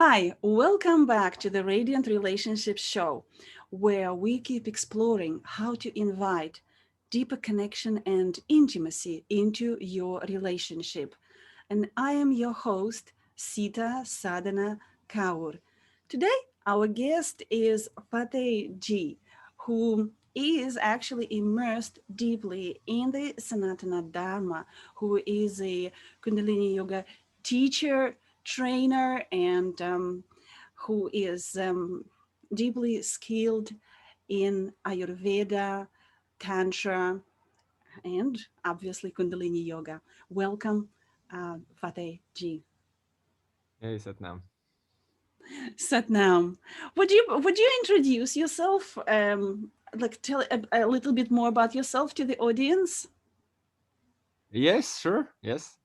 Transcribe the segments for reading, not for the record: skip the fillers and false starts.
Hi, welcome back to the Radiant Relationships Show, where we keep exploring how to invite deeper connection and intimacy into your relationship. And I am your host, Sita Sadhana Kaur. Today, our guest is Fateh Ji, who is actually immersed deeply in the Sanatana Dharma, who is a Kundalini Yoga teacher, trainer, and who is deeply skilled in Ayurveda, Tantra, and obviously Kundalini Yoga. Welcome, Fateh Ji. Hey, Satnam. Satnam, would you introduce yourself? Like tell a little bit more about yourself to the audience. Yes, sure. Yes.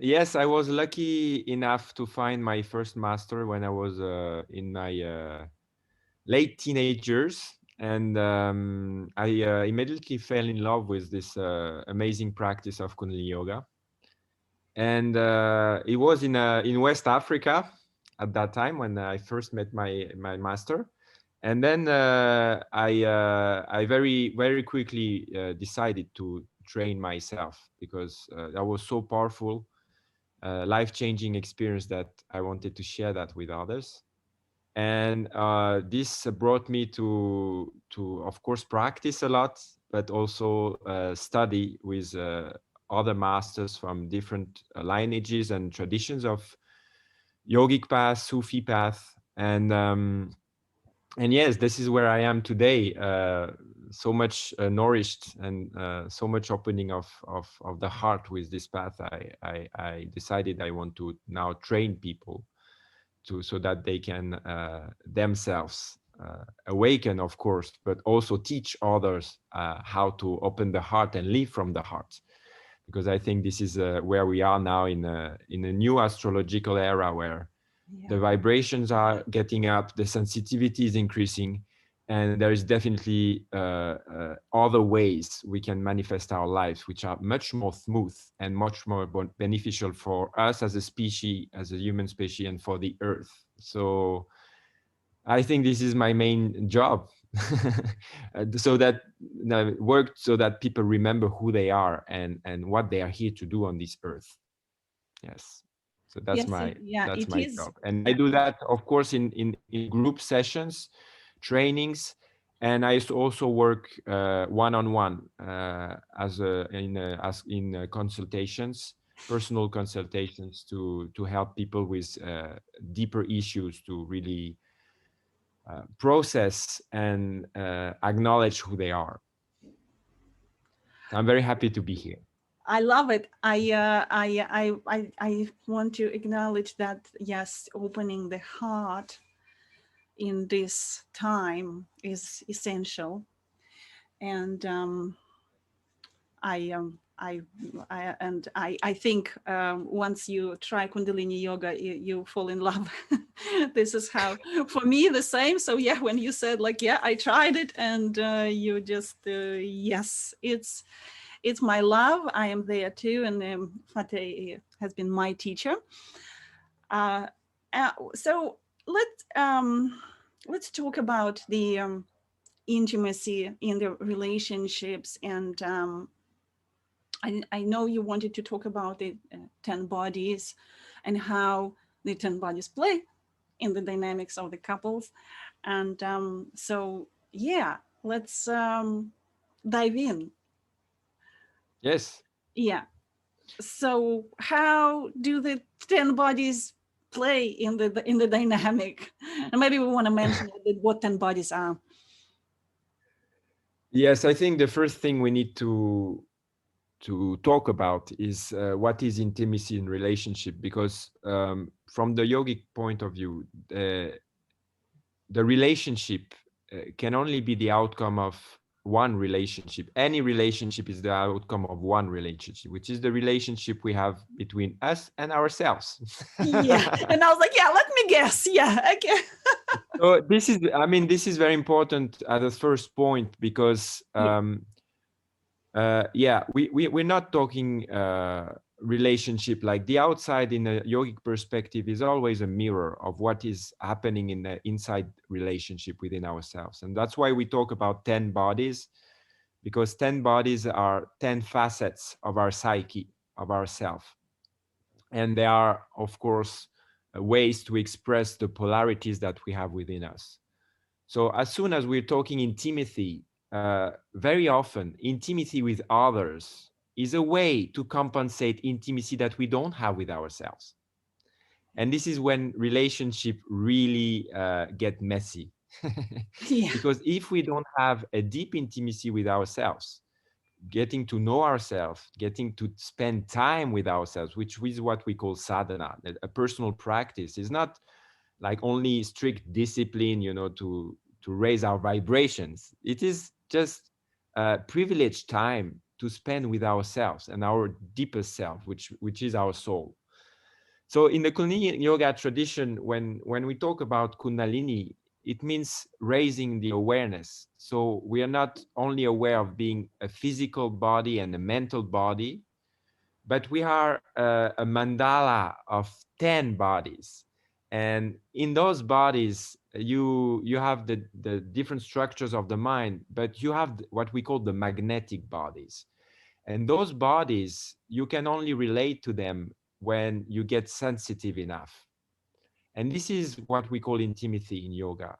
Yes, I was lucky enough to find my first master when I was in my late teenage years. And I immediately fell in love with this amazing practice of Kundalini Yoga. And it was in West Africa at that time when I first met my master. And then I very quickly decided to train myself because that was so powerful, life-changing experience that I wanted to share that with others. And this brought me to of course practice a lot, but also study with other masters from different lineages and traditions of yogic path, Sufi path, and yes, this is where I am today. So much nourished and so much opening of the heart with this path. I decided I want to now train people to so that they can themselves awaken, of course, but also teach others how to open the heart and live from the heart. Because I think this is where we are now in a new astrological era where Yeah. the vibrations are getting up, the sensitivity is increasing, and there is definitely other ways we can manifest our lives, which are much more smooth and much more beneficial for us as a species, as a human species, and for the earth. So I think this is my main job. So that work so that people remember who they are and what they are here to do on this earth. Yes. So Yes, yeah, that's it my is. job. And I Yeah. do that, of course, in group sessions, trainings, and I also work one-on-one as in consultations, personal consultations to help people with deeper issues to really process and acknowledge who they are. I'm very happy to be here. I love it. I want to acknowledge that, yes, opening the heart in this time is essential. And I, um, I, I think once you try Kundalini yoga, you fall in love. This is how, for me, the same. So yeah, when you said like, yeah, I tried it, and you just, yes, it's my love. I am there too, and Fateh has been my teacher. Uh, so let's talk about the intimacy in the relationships, and I know you wanted to talk about the 10 bodies and how the 10 bodies play in the dynamics of the couples. And so, yeah, let's dive in. Yes. Yeah. So, how do the 10 bodies play in the dynamic? And maybe we want to mention what 10 bodies are. Yes, I think the first thing we need to talk about is what is intimacy in relationship, because from the yogic point of view, the relationship can only be the outcome of one relationship. Any relationship is the outcome of one relationship, which is the relationship we have between us and ourselves. Yeah. And I was like, yeah, let me guess. Yeah. Okay. So this is, I mean, this is very important at the first point because Yeah. yeah, we're not talking relationship, like the outside in a yogic perspective is always a mirror of what is happening in the inside relationship within ourselves. And that's why we talk about 10 bodies, because 10 bodies are 10 facets of our psyche, of ourself. And there are, of course, ways to express the polarities that we have within us. So as soon as we're talking intimacy, very often intimacy with others is a way to compensate intimacy that we don't have with ourselves. And this is when relationship really get messy. Yeah. Because if we don't have a deep intimacy with ourselves, getting to know ourselves, getting to spend time with ourselves, which is what we call sadhana, a personal practice, is not like only strict discipline, to raise our vibrations. It is just privileged time to spend with ourselves and our deepest self, which is our soul. So in the Kundalini yoga tradition, when we talk about Kundalini, it means raising the awareness. So we are not only aware of being a physical body and a mental body, but we are a mandala of 10 bodies. And in those bodies, you have the different structures of the mind, but you have what we call the magnetic bodies. And those bodies, you can only relate to them when you get sensitive enough. And this is what we call intimacy in yoga,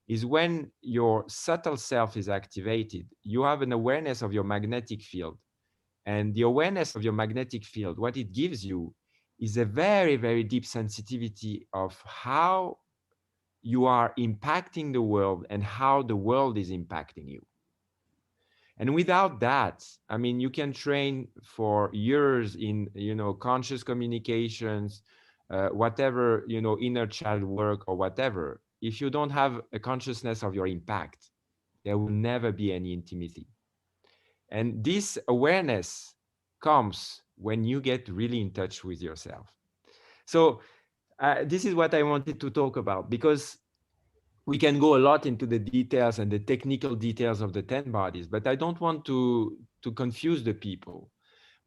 is when your subtle self is activated, you have an awareness of your magnetic field. And the awareness of your magnetic field, what it gives you is a very, very deep sensitivity of how you are impacting the world and how the world is impacting you. And without that, I mean, you can train for years in, conscious communications, whatever, inner child work or whatever. If you don't have a consciousness of your impact, there will never be any intimacy. And this awareness comes when you get really in touch with yourself. So this is what I wanted to talk about, because we can go a lot into the details and the technical details of the 10 bodies, but I don't want to confuse the people.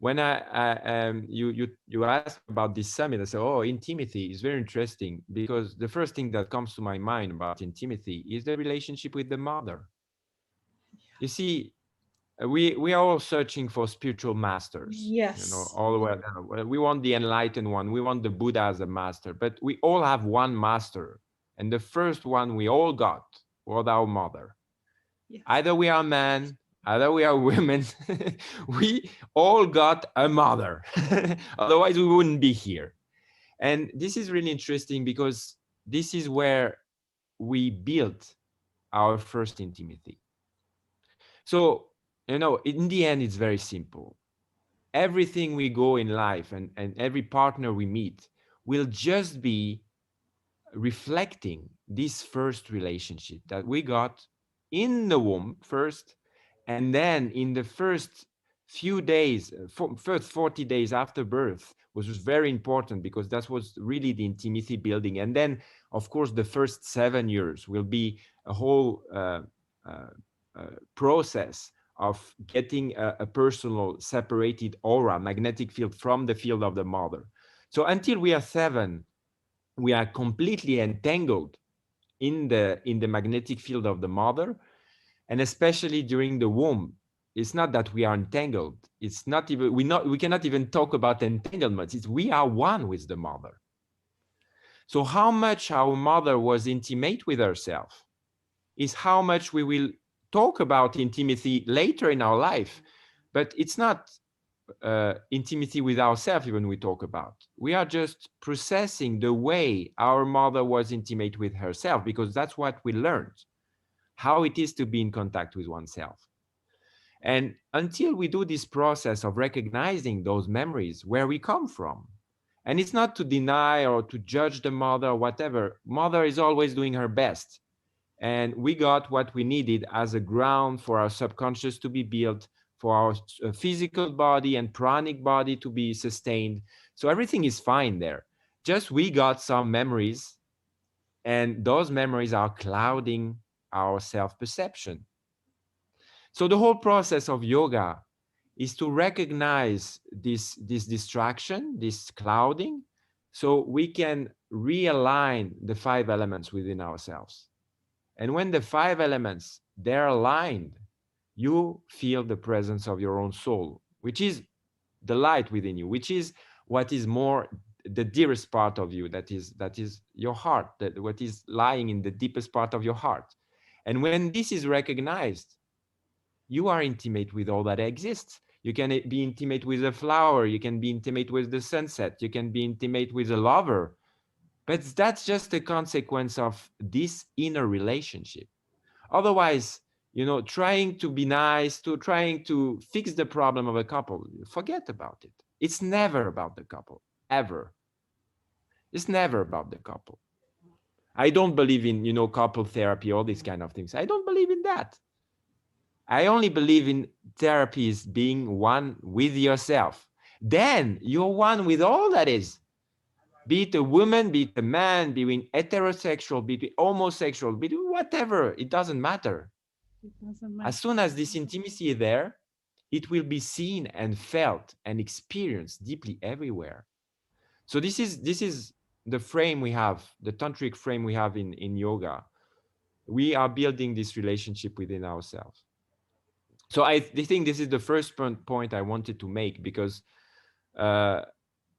When you ask about this summit, I say, oh, intimacy is very interesting, because the first thing that comes to my mind about intimacy is the relationship with the mother. You see, we are all searching for spiritual masters, Yes. all the way down. Well, we want the enlightened one, we want the Buddha as a master, but we all have one master, and the first one we all got was our mother. Yes. Either we are men, either we are women, we all got a mother. Otherwise we wouldn't be here. And this is really interesting, because this is where we built our first intimacy. So, in the end, it's very simple. Everything we go in life, and every partner we meet will just be reflecting this first relationship that we got in the womb first, and then in the first few days, first 40 days after birth, was very important, because that was really the intimacy building. And then, of course, the first 7 years will be a whole uh, process of getting a personal separated aura, magnetic field, from the field of the mother. So until we are 7, we are completely entangled in the magnetic field of the mother. And especially during the womb, it's not that we are entangled, it's not even, we cannot even talk about entanglement. It's we are one with the mother. So how much our mother was intimate with herself is how much we will talk about intimacy later in our life. But it's not intimacy with ourselves even we talk about. We are just processing the way our mother was intimate with herself, because that's what we learned, how it is to be in contact with oneself. And until we do this process of recognizing those memories, where we come from, and it's not to deny or to judge the mother or whatever, mother is always doing her best. And we got what we needed as a ground for our subconscious to be built, for our physical body and pranic body to be sustained. So everything is fine there. Just we got some memories, and those memories are clouding our self-perception. So the whole process of yoga is to recognize this distraction, this clouding, so we can realign the 5 elements within ourselves. And when the 5 elements, they're aligned, you feel the presence of your own soul, which is the light within you, which is what is more the dearest part of you, that is your heart, that what is lying in the deepest part of your heart. And when this is recognized, you are intimate with all that exists. You can be intimate with a flower, you can be intimate with the sunset, you can be intimate with a lover, but that's just a consequence of this inner relationship. Otherwise, trying to be nice, to trying to fix the problem of a couple, forget about it. It's never about the couple, ever. It's never about the couple. I don't believe in, couple therapy, all these kind of things. I don't believe in that. I only believe in therapies being one with yourself. Then you're one with all that is. Be it a woman, be it a man, be it heterosexual, be it homosexual, be it whatever, it doesn't matter. It doesn't As matter. soon as this intimacy is there, it will be seen and felt and experienced deeply everywhere. So this is the frame we have, the tantric frame we have in yoga. We are building this relationship within ourselves. So I think this is the first point I wanted to make, because uh,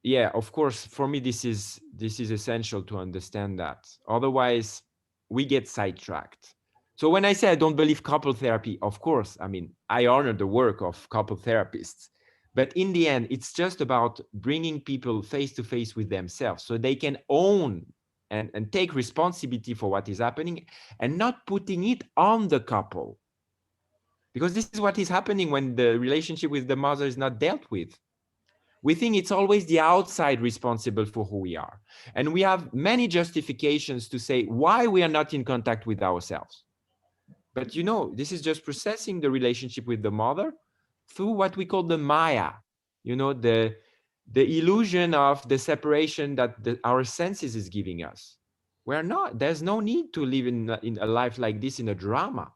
yeah, of course, for me this is essential to understand that. Otherwise, we get sidetracked. So when I say I don't believe couple therapy, of course, I mean, I honor the work of couple therapists, but in the end, it's just about bringing people face to face with themselves so they can own and take responsibility for what is happening, and not putting it on the couple. Because this is what is happening when the relationship with the mother is not dealt with. We think it's always the outside responsible for who we are. And we have many justifications to say why we are not in contact with ourselves. But this is just processing the relationship with the mother through what we call the Maya, the illusion of the separation that our senses is giving us. There's no need to live in a life like this in a drama.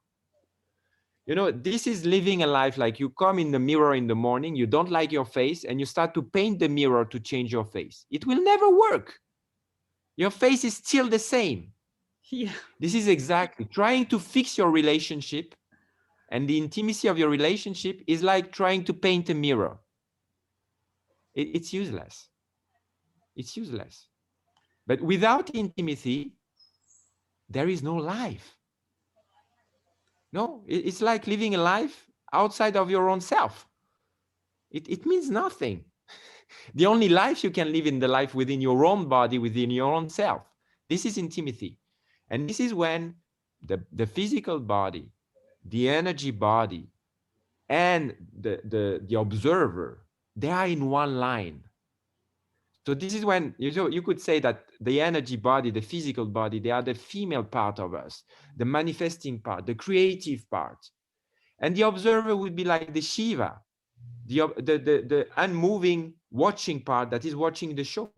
This is living a life like you come in the mirror in the morning, you don't like your face, and you start to paint the mirror to change your face. It will never work. Your face is still the same. Yeah. This is exactly trying to fix your relationship, and the intimacy of your relationship is like trying to paint a mirror. It's useless. It's useless. But without intimacy, there is no life. No, it's like living a life outside of your own self. It means nothing. The only life you can live in the life within your own body, within your own self. This is intimacy. And this is when the physical body, the energy body, and the observer, they are in one line. So this is when you could say that the energy body, the physical body, they are the female part of us, the manifesting part, the creative part. And the observer would be like the Shiva, the unmoving watching part that is watching the show.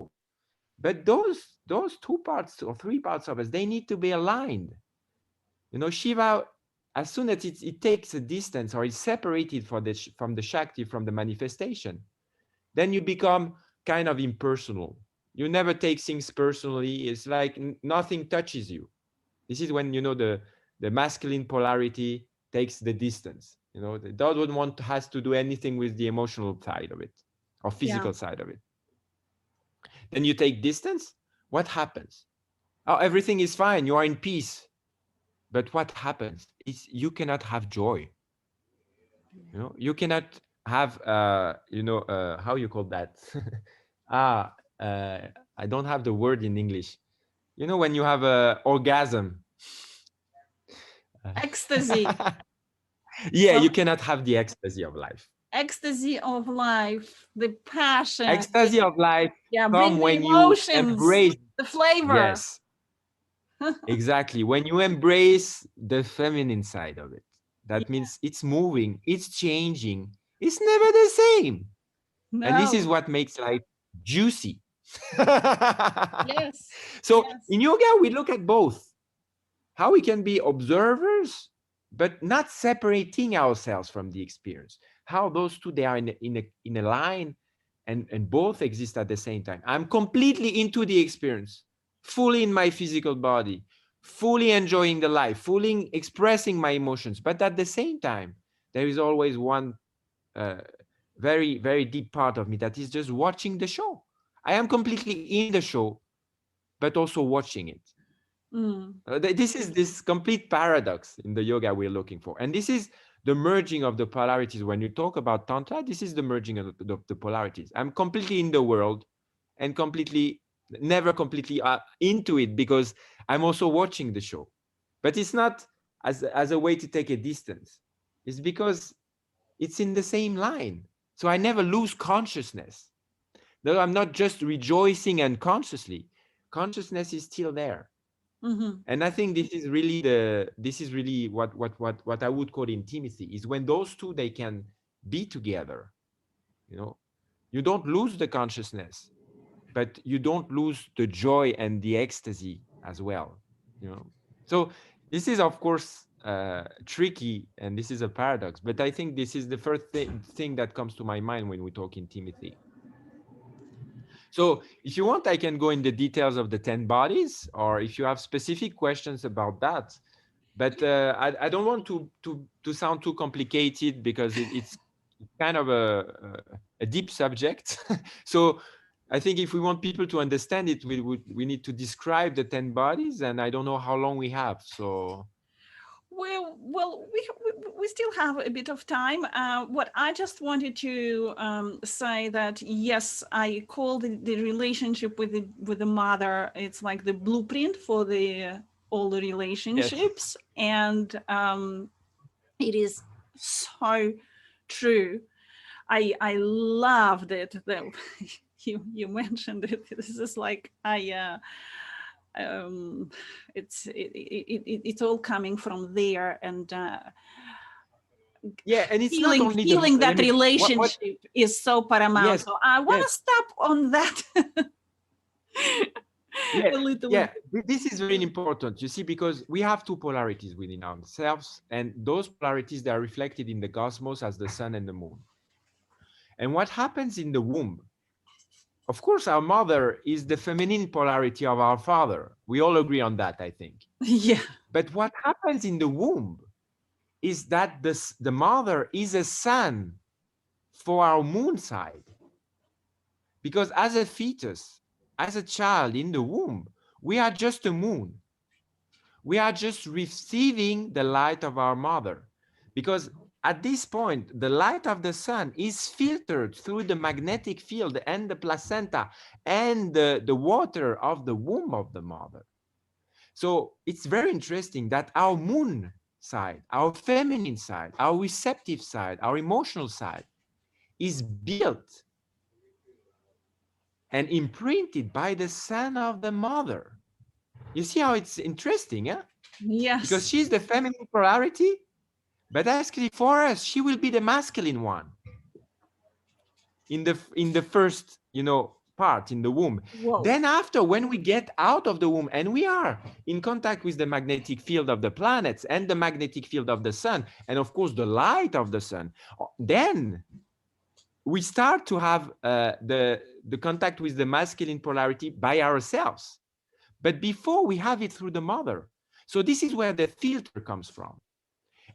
But those 2 parts or 3 parts of us, they need to be aligned. Shiva, as soon as it takes a distance or is separated from the Shakti, from the manifestation, then you become kind of impersonal. You never take things personally. It's like nothing touches you. This is when the masculine polarity takes the distance. The doesn't has to do anything with the emotional side of it or Yeah. physical side of it. Then you take distance. What happens? Oh, everything is fine. You are in peace. But what happens is you cannot have joy. You cannot have how you call that? ah, I don't have the word in English. When you have a orgasm. Ecstasy. Yeah, you cannot have the ecstasy of life. Ecstasy of life, the passion. Ecstasy of life bring come the when you emotions, embrace. the flavor. Yes, exactly. When you embrace the feminine side of it. That means it's moving, it's changing. It's never the same. No. And this is what makes life juicy. Yes. So yes. in yoga, we look at both. How we can be observers, but not separating ourselves from the experience. how those two, they are in a line, and both exist at the same time. I'm completely into the experience, fully in my physical body, fully enjoying the life, fully expressing my emotions. But at the same time, there is always one uh, very, very deep part of me that is just watching the show. I am completely in the show, but also watching it. Mm. This is this complete paradox in the yoga we're looking for. And this is the merging of the polarities. When you talk about Tantra, this is the merging of the polarities. I'm completely in the world and completely, never completely into it, because I'm also watching the show. But it's not as a way to take a distance. It's because it's in the same line. So I never lose consciousness. No, I'm not just rejoicing unconsciously. Consciousness is still there. Mm-hmm. And I think this is really what I would call intimacy, is when those two, they can be together. You know, you don't lose the consciousness, but you don't lose the joy and the ecstasy as well. You know, so this is, of course, tricky, and this is a paradox. But I think this is the first thing that comes to my mind when we talk intimacy. So if you want, I can go in the details of the 10 bodies, or if you have specific questions about that. But I don't want to sound too complicated, because it's kind of a deep subject. So I think if we want people to understand it, we need to describe the 10 bodies, and I don't know how long we have. So We still have a bit of time. What I just wanted to say that yes, I call the relationship with the mother. It's like the blueprint for the all the yes, relationships, and it is so true. I loved it. That you mentioned it. This is like it's all coming from there, and yeah, and it's not feeling only the feeling that let me what relationship is so paramount. yes, So I want yes, to stop on that yeah, a little yeah. bit. This is very important, you see, because we have two polarities within ourselves, and those polarities, they are reflected in the cosmos as the sun and the moon. And what happens in the womb? Of course, our mother is the feminine polarity of our father. We all agree on that, I think. Yeah. But what happens in the womb is that the mother is a sun for our moon side. Because as a fetus, as a child in the womb, we are just a moon. We are just receiving the light of our mother. Because at this point, the light of the sun is filtered through the magnetic field and the placenta and the water of the womb of the mother. So it's very interesting that our moon side, our feminine side, our receptive side, our emotional side is built and imprinted by the sun of the mother. You see how it's interesting, eh? Because Yes. she's the feminine polarity, but actually for us, she will be the masculine one in the first, part in the womb. Whoa. Then after, when we get out of the womb and we are in contact with the magnetic field of the planets and the magnetic field of the sun, and of course the light of the sun, then we start to have the contact with the masculine polarity by ourselves. But before, we have it through the mother. So this is where the filter comes from.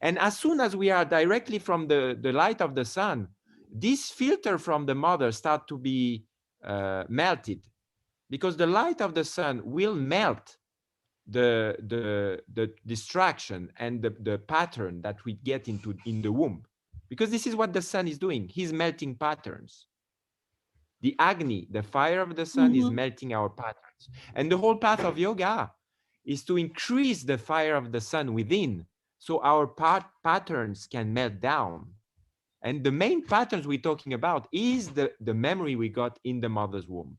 And as soon as we are directly from the light of the sun, this filter from the mother start to be melted, because the light of the sun will melt the distraction and the pattern that we get in the womb. Because this is what the sun is doing. He's melting patterns. The Agni, the fire of the sun, is Mm-hmm. melting our patterns. And the whole path of yoga is to increase the fire of the sun within, so our patterns can melt down. And the main patterns we're talking about is the memory we got in the mother's womb.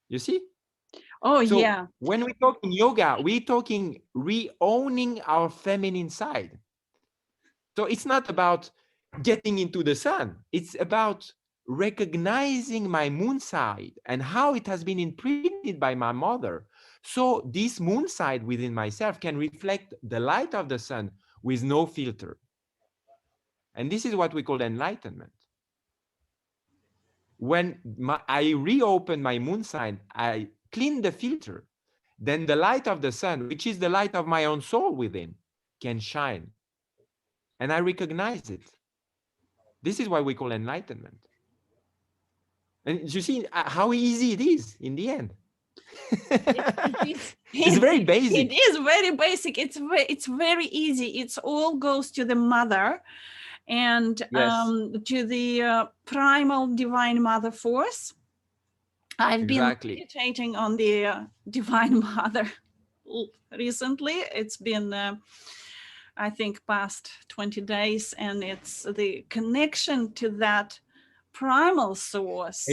You see? Oh So yeah. when we talk in yoga, we're talking re-owning our feminine side. So it's not about getting into the sun. It's about recognizing my moon side and how it has been imprinted by my mother. So this moon side within myself can reflect the light of the sun with no filter. And this is what we call enlightenment. When I reopen my moon sign, I clean the filter, then the light of the sun, which is the light of my own soul within, can shine. And I recognize it. This is what we call enlightenment. And you see how easy it is in the end. It's very It basic. is very basic. It's very easy. It's all goes to the mother and Yes, to the primal divine mother force. I've been exactly. meditating on the divine mother recently. It's been I think past 20 days, and it's the connection to that primal source,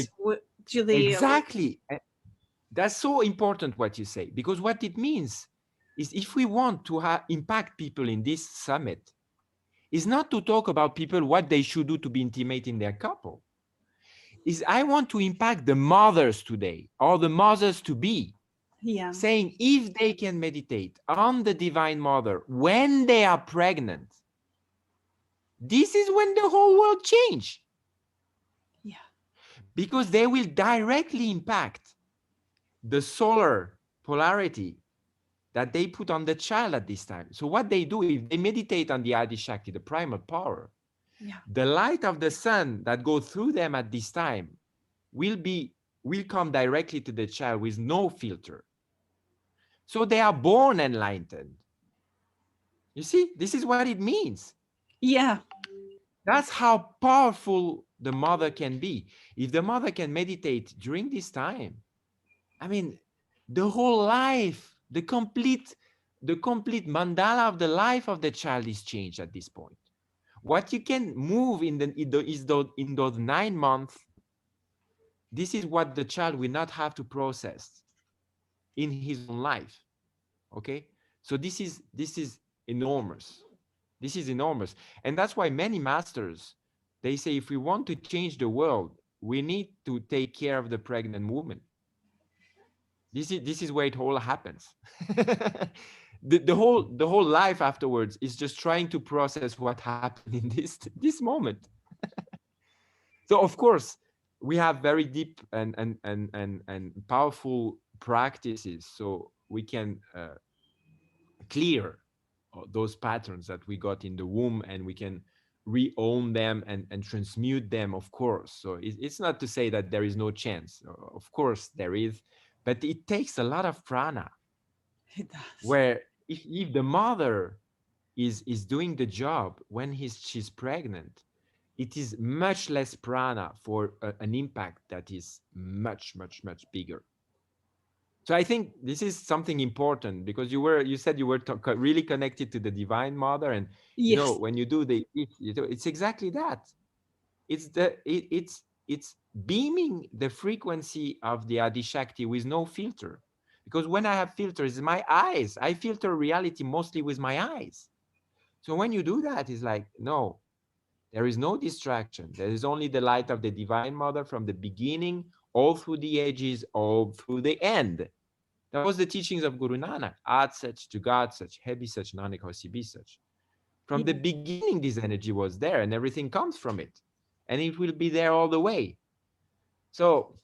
to the Exactly. That's so important what you say, because what it means is if we want to impact people in this summit, is not to talk about people what they should do to be intimate in their couple. Is I want to impact the mothers today, or the mothers to be, yeah, saying if they can meditate on the divine mother when they are pregnant, this is when the whole world change, yeah, because they will directly impact the solar polarity that they put on the child at this time. So what they do, if they meditate on the Adi Shakti, the primal power, yeah, the light of the sun that goes through them at this time will come directly to the child with no filter. So they are born enlightened. You see, this is what it means. yeah, That's how powerful the mother can be. If the mother can meditate during this time, I mean, the whole life, the complete mandala of the life of the child is changed at this point. What you can move in those 9 months, this is what the child will not have to process in his own life. Okay, so this is enormous. This is enormous, and that's why many masters, they say if we want to change the world, we need to take care of the pregnant woman. This is where it all happens. The whole life afterwards is just trying to process what happened in this moment. So of course we have very deep and powerful practices, so we can clear those patterns that we got in the womb, and we can re-own them and transmute them, of course. So it's not to say that there is no chance. Of course there is, but it takes a lot of prana, it does. where if the mother is doing the job when she's pregnant, it is much less prana for an impact that is much, much, much bigger. So I think this is something important, because you said you were really connected to the divine mother, and Yes, when you do it's exactly that. It's beaming the frequency of the Adi Shakti with no filter, because when I have filters, my eyes, I filter reality mostly with my eyes. So when you do that, it's like, no, there is no distraction. There is only the light of the divine mother from the beginning, all through the ages, all through the end. That was the teachings of Guru Nanak. Ad such, to God such, heavy such, Nanak hosi be such. From the yeah, beginning, this energy was there, and everything comes from it. And it will be there all the way. So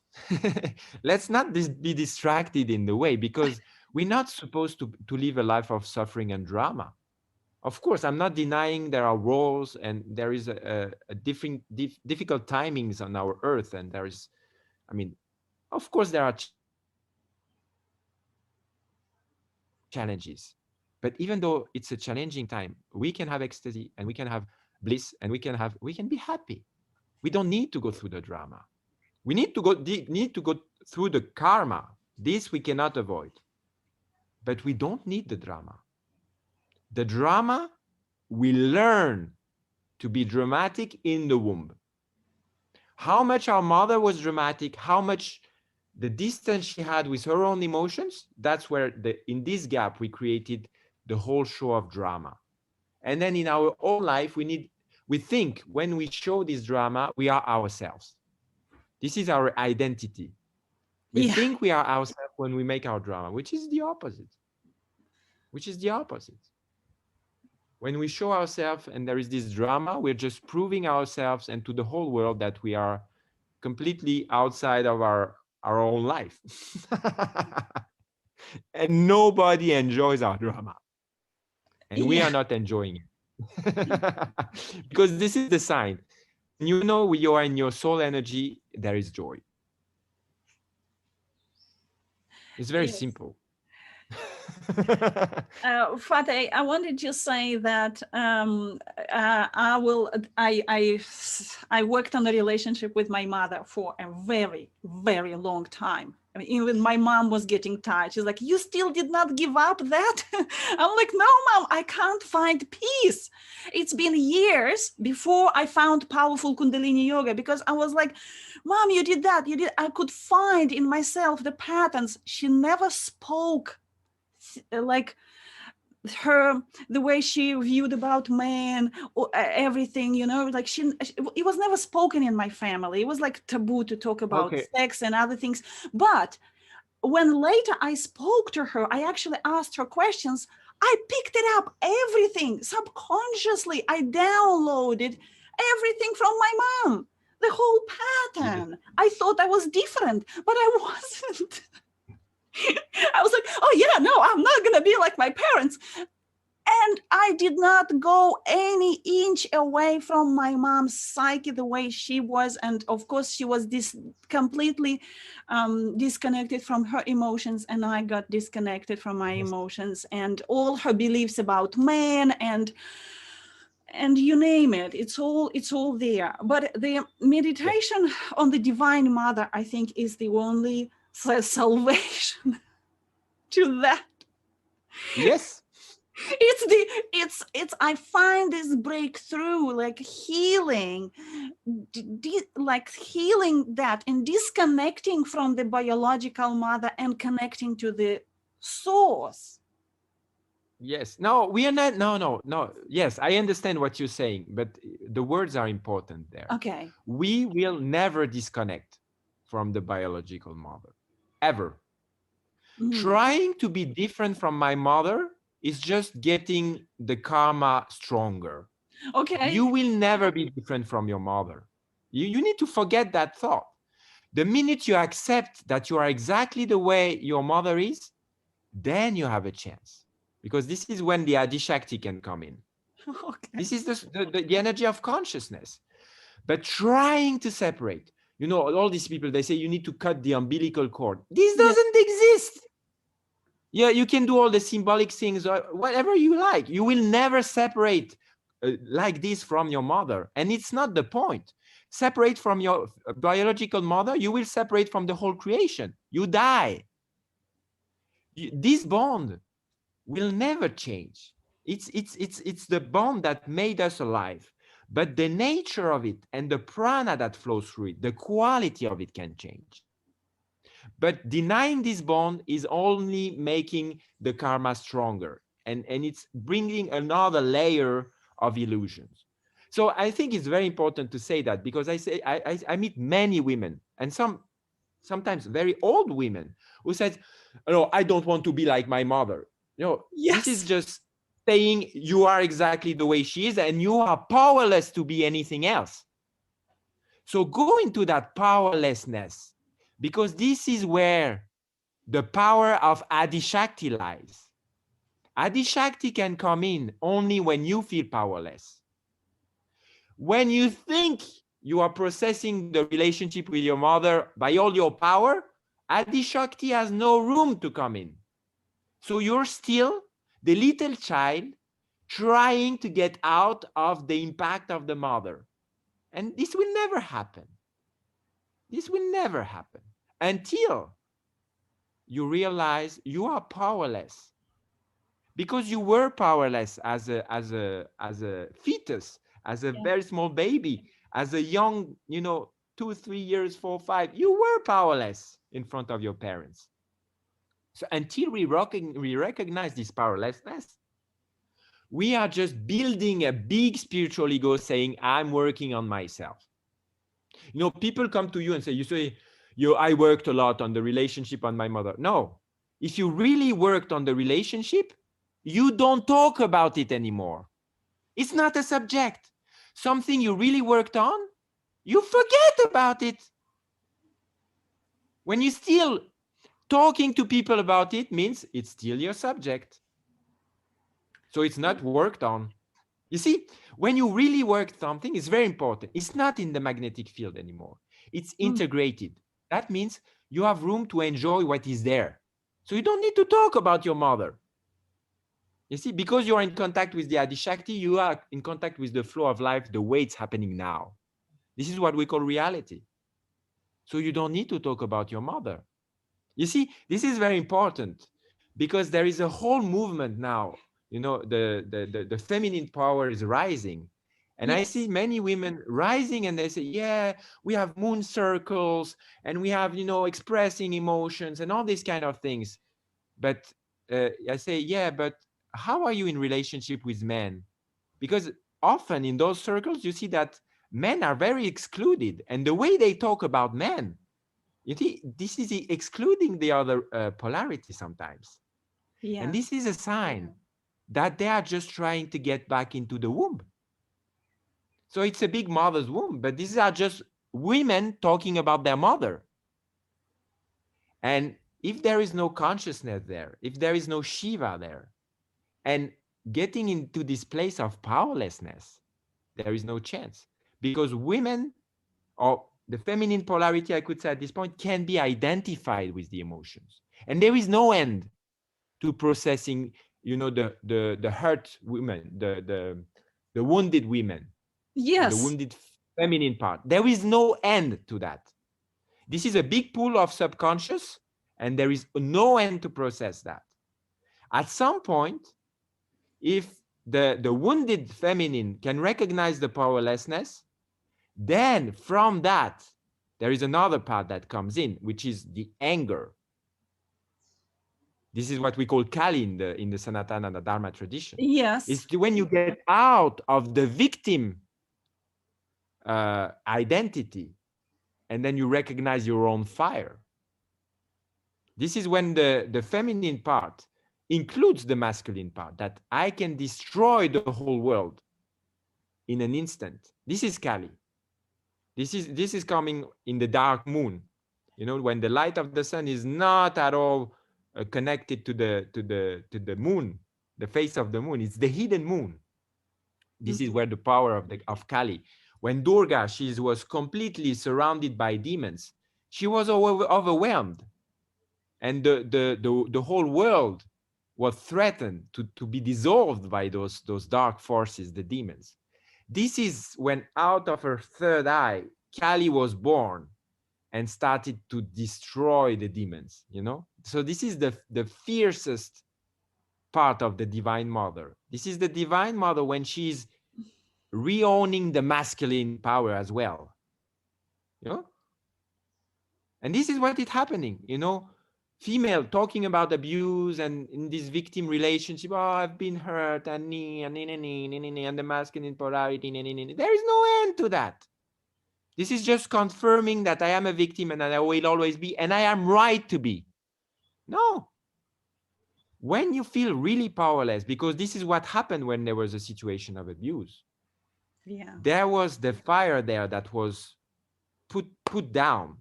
let's not be distracted in the way, because we're not supposed to live a life of suffering and drama. Of course, I'm not denying there are wars, and there is a different difficult timings on our earth, and there is, I mean, of course there are challenges, but even though it's a challenging time, we can have ecstasy, and we can have bliss, and we can be happy. We don't need to go through the drama. We need to go through the karma. This we cannot avoid, but we don't need the drama. The drama, we learn to be dramatic in the womb. How much our mother was dramatic, how much the distance she had with her own emotions, that's where in this gap we created the whole show of drama. And then in our own life, we think when we show this drama, we are ourselves. This is our identity. We yeah, think we are ourselves when we make our drama, which is the opposite. When we show ourselves and there is this drama, we're just proving ourselves and to the whole world that we are completely outside of our own life. And nobody enjoys our drama. And we Yeah. are not enjoying it. Because this is the sign. When you know you are in your soul energy, there is joy. It's very Yes. simple. Fateh, I wanted to say that I worked on a relationship with my mother for a very, very long time. I mean, even my mom was getting tired. She's like, "You still did not give up that?" I'm like, "No, mom, I can't find peace." It's been years before I found powerful Kundalini yoga, because I was like, "Mom, you did that. You did." I could find in myself the patterns. She never spoke like her, the way she viewed about men or everything, you know, like it was never spoken in my family. It was like taboo to talk about Okay. sex and other things. But when later I spoke to her, I actually asked her questions. I picked it up, everything subconsciously. I downloaded everything from my mom, the whole Yes. pattern. I thought I was different, but I wasn't. I was like, "Oh yeah, no, I'm not gonna be like my parents." And I did not go any inch away from my mom's psyche the way she was. And of course, she was completely disconnected from her emotions, and I got disconnected from my Yes. emotions and all her beliefs about men and you name it. It's all there. But the Yes. meditation on the Divine Mother, I think, is the only salvation to that. Yes. It's I find this breakthrough, like healing, like healing that and disconnecting from the biological mother and connecting to the source. Yes. No, we are not. No, no, no. Yes, I understand what you're saying, but the words are important there. Okay. We will never disconnect from the biological mother, ever. Mhm. Trying to be different from my mother is just getting the karma stronger. Okay. You will never be different from your mother. You need to forget that thought. The minute you accept that you are exactly the way your mother is, then you have a chance. Because this is when the Adishakti can come in. Okay. This is the energy of consciousness. But trying to separate, you know, all these people, they say you need to cut the umbilical cord. This Yeah. doesn't exist. Yeah, you can do all the symbolic things, whatever you like. You will never separate like this from your mother. And it's not the point. Separate from your biological mother, you will separate from the whole creation. You die. This bond will never change. It's the bond that made us alive. But the nature of it and the prana that flows through it, the quality of it can change. But denying this bond is only making the karma stronger. And it's bringing another layer of illusions. So I think it's very important to say that, because I meet many women, and sometimes very old women, who said, "No, I don't want to be like my mother." You know, this is Yes. just saying you are exactly the way she is and you are powerless to be anything else. So go into that powerlessness, because this is where the power of Adishakti lies. Adishakti can come in only when you feel powerless. When you think you are processing the relationship with your mother by all your power, Adishakti has no room to come in. So you're still the little child trying to get out of the impact of the mother. And this will never happen. This will never happen until you realize you are powerless, because you were powerless as a fetus, as a Yeah. very small baby, as a young, 2 3 years, 4 5, you were powerless in front of your parents. So until we recognize this powerlessness, we are just building a big spiritual ego saying, I'm working on myself. People come to you and say, I worked a lot on the relationship on my mother. No, if you really worked on the relationship, you don't talk about it anymore. It's not a subject. Something you really worked on, you forget about it. When you still talking to people about it, means it's still your subject. So it's not worked on. You see, when you really work something, it's very important. It's not in the magnetic field anymore. It's Mm. integrated. That means you have room to enjoy what is there. So you don't need to talk about your mother. You see, because you're in contact with the Adi Shakti, you are in contact with the flow of life, the way it's happening now. This is what we call reality. So you don't need to talk about your mother. You see, this is very important because there is a whole movement now. You know, the feminine power is rising. And I see Yes. many women rising and they say, yeah, we have moon circles and we have, you know, expressing emotions and all these kind of things. But I say, yeah, but how are you in relationship with men? Because often in those circles, you see that men are very excluded. And the way they talk about men, you see, this is excluding the other polarity sometimes. And Yeah. this is a sign that they are just trying to get back into the womb. So it's a big mother's womb, but these are just women talking about their mother. And if there is no consciousness there, if there is no Shiva there, and getting into this place of powerlessness, there is no chance. Because women, or the feminine polarity, I could say at this point, can be identified with the emotions. And there is no end to processing, you know, the hurt women, the wounded women, the Yes. wounded feminine part. There is no end to that. This is a big pool of subconscious, and there is no end to process that. At some point, if the wounded feminine can recognize the powerlessness, then from that, there is another part that comes in, which is the anger. This is what we call Kali in the Sanatana and the Dharma tradition. Yes. It's when you get out of the victim identity and then you recognize your own fire. This is when the feminine part includes the masculine part, that I can destroy the whole world in an instant. This is Kali. This is coming in the dark moon, you know, when the light of the sun is not at all connected to the moon, the face of the moon. It's the hidden moon. This is Mhm. where the power of Kali. When Durga, she was completely surrounded by demons, she was overwhelmed, and the whole world was threatened to be dissolved by those dark forces, the demons. This is when out of her third eye, Kali was born and started to destroy the demons, you know? So this is the fiercest part of the Divine Mother. This is the Divine Mother when she's re-owning the masculine power as well, you know? And this is what is happening, you know? Female talking about abuse and in this victim relationship, oh, I've been hurt, and the masculine polarity, there is no end to that. This is just confirming that I am a victim and that I will always be, and I am right to be. No. When you feel really powerless, because this is what happened when there was a situation of abuse, Yeah. there was the fire there that was put down.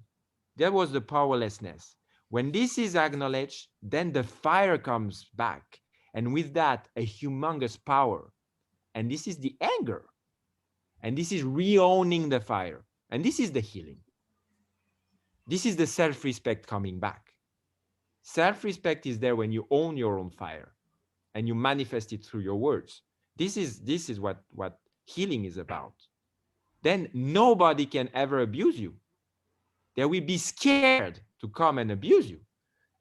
There was the powerlessness. When this is acknowledged, then the fire comes back. And with that, a humongous power. And this is the anger. And this is re-owning the fire. And this is the healing. This is the self-respect coming back. Self-respect is there when you own your own fire and you manifest it through your words. This is what healing is about. Then nobody can ever abuse you. They will be scared to come and abuse you.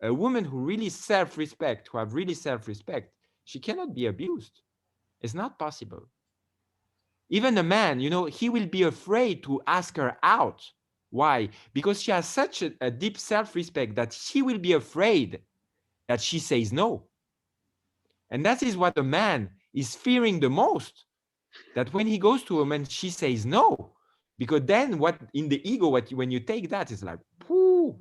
A woman who really self-respect, who have really self-respect, she cannot be abused. It's not possible. Even a man, you know, he will be afraid to ask her out. Why? Because she has such a deep self-respect that he will be afraid that she says no. And that is what a man is fearing the most. That when he goes to a woman, she says no. Because then what in the ego, when you take that, is like, whoo.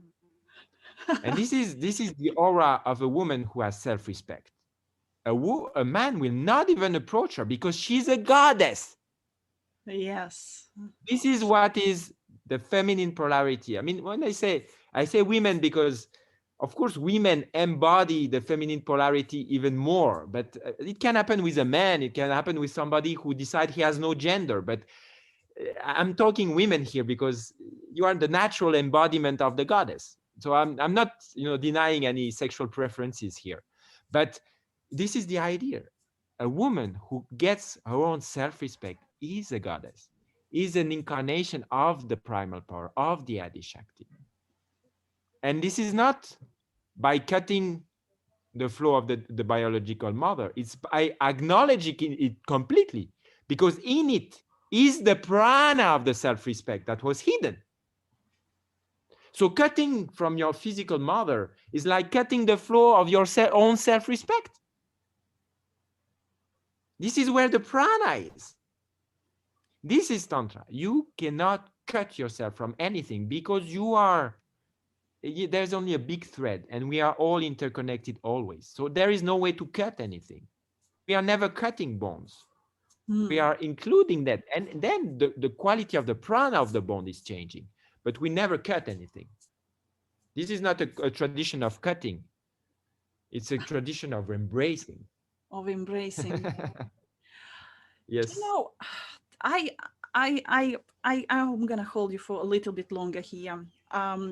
And this is the aura of a woman who has self-respect. a man will not even approach her because she's a goddess. Yes. This is what is the feminine polarity. I mean, when I say women because, of course, women embody the feminine polarity even more. But it can happen with a man. It can happen with somebody who decides he has no gender. But I'm talking women here because you are the natural embodiment of the goddess. So I'm not, denying any sexual preferences here. But this is the idea. A woman who gets her own self-respect is a goddess, is an incarnation of the primal power, of the Adi Shakti. And this is not by cutting the flow of the biological mother. It's by acknowledging it completely, because in it is the prana of the self-respect that was hidden. So cutting from your physical mother is like cutting the flow of your own self-respect. This is where the prana is. This is Tantra. You cannot cut yourself from anything because there's only a big thread and we are all interconnected always. So there is no way to cut anything. We are never cutting bonds. We are including that. And then the quality of the prana of the bond is changing, but we never cut anything. This is not a tradition of cutting. It's a tradition of embracing. Of embracing. Yes. I I'm gonna hold you for a little bit longer here.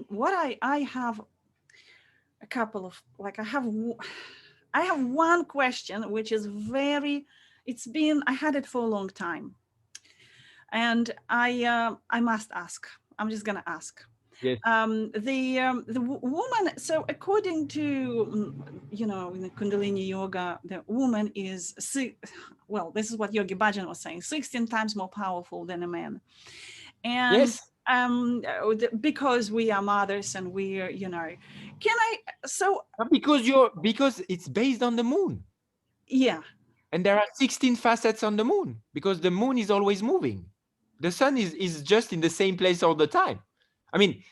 What I have a couple of I have one question which is I had it for a long time, and I must ask. I'm just gonna ask. Yes. The woman. So according to in the Kundalini yoga, the woman is this is what Yogi Bhajan was saying, 16 times more powerful than a man, and Yes. because we are mothers and we're Because it's based on the moon. Yeah. And there are 16 facets on the moon because the moon is always moving. The sun is just in the same place all the time. I mean,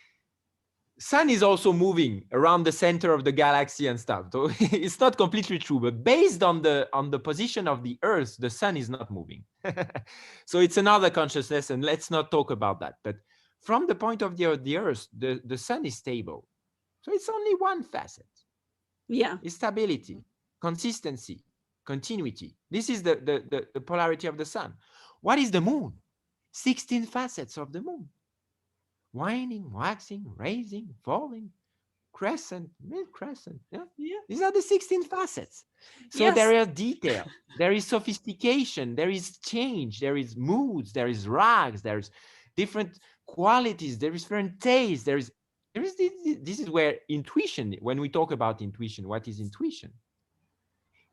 sun is also moving around the center of the galaxy and stuff. So it's not completely true, but based on the position of the earth, the sun is not moving. So it's another consciousness, and let's not talk about that. But from the point of view of the earth, the sun is stable. So it's only one facet. Yeah. It's stability, consistency, continuity. This is the polarity of the sun. What is the moon? 16 facets of the moon. Waning, waxing, raising, falling, crescent, mid-crescent. Yeah? Yeah. These are the 16 facets. So Yes. there are detail, there is sophistication, there is change, there is moods, there is rags, there's different qualities, there is different taste, this is where intuition, when we talk about intuition, what is intuition?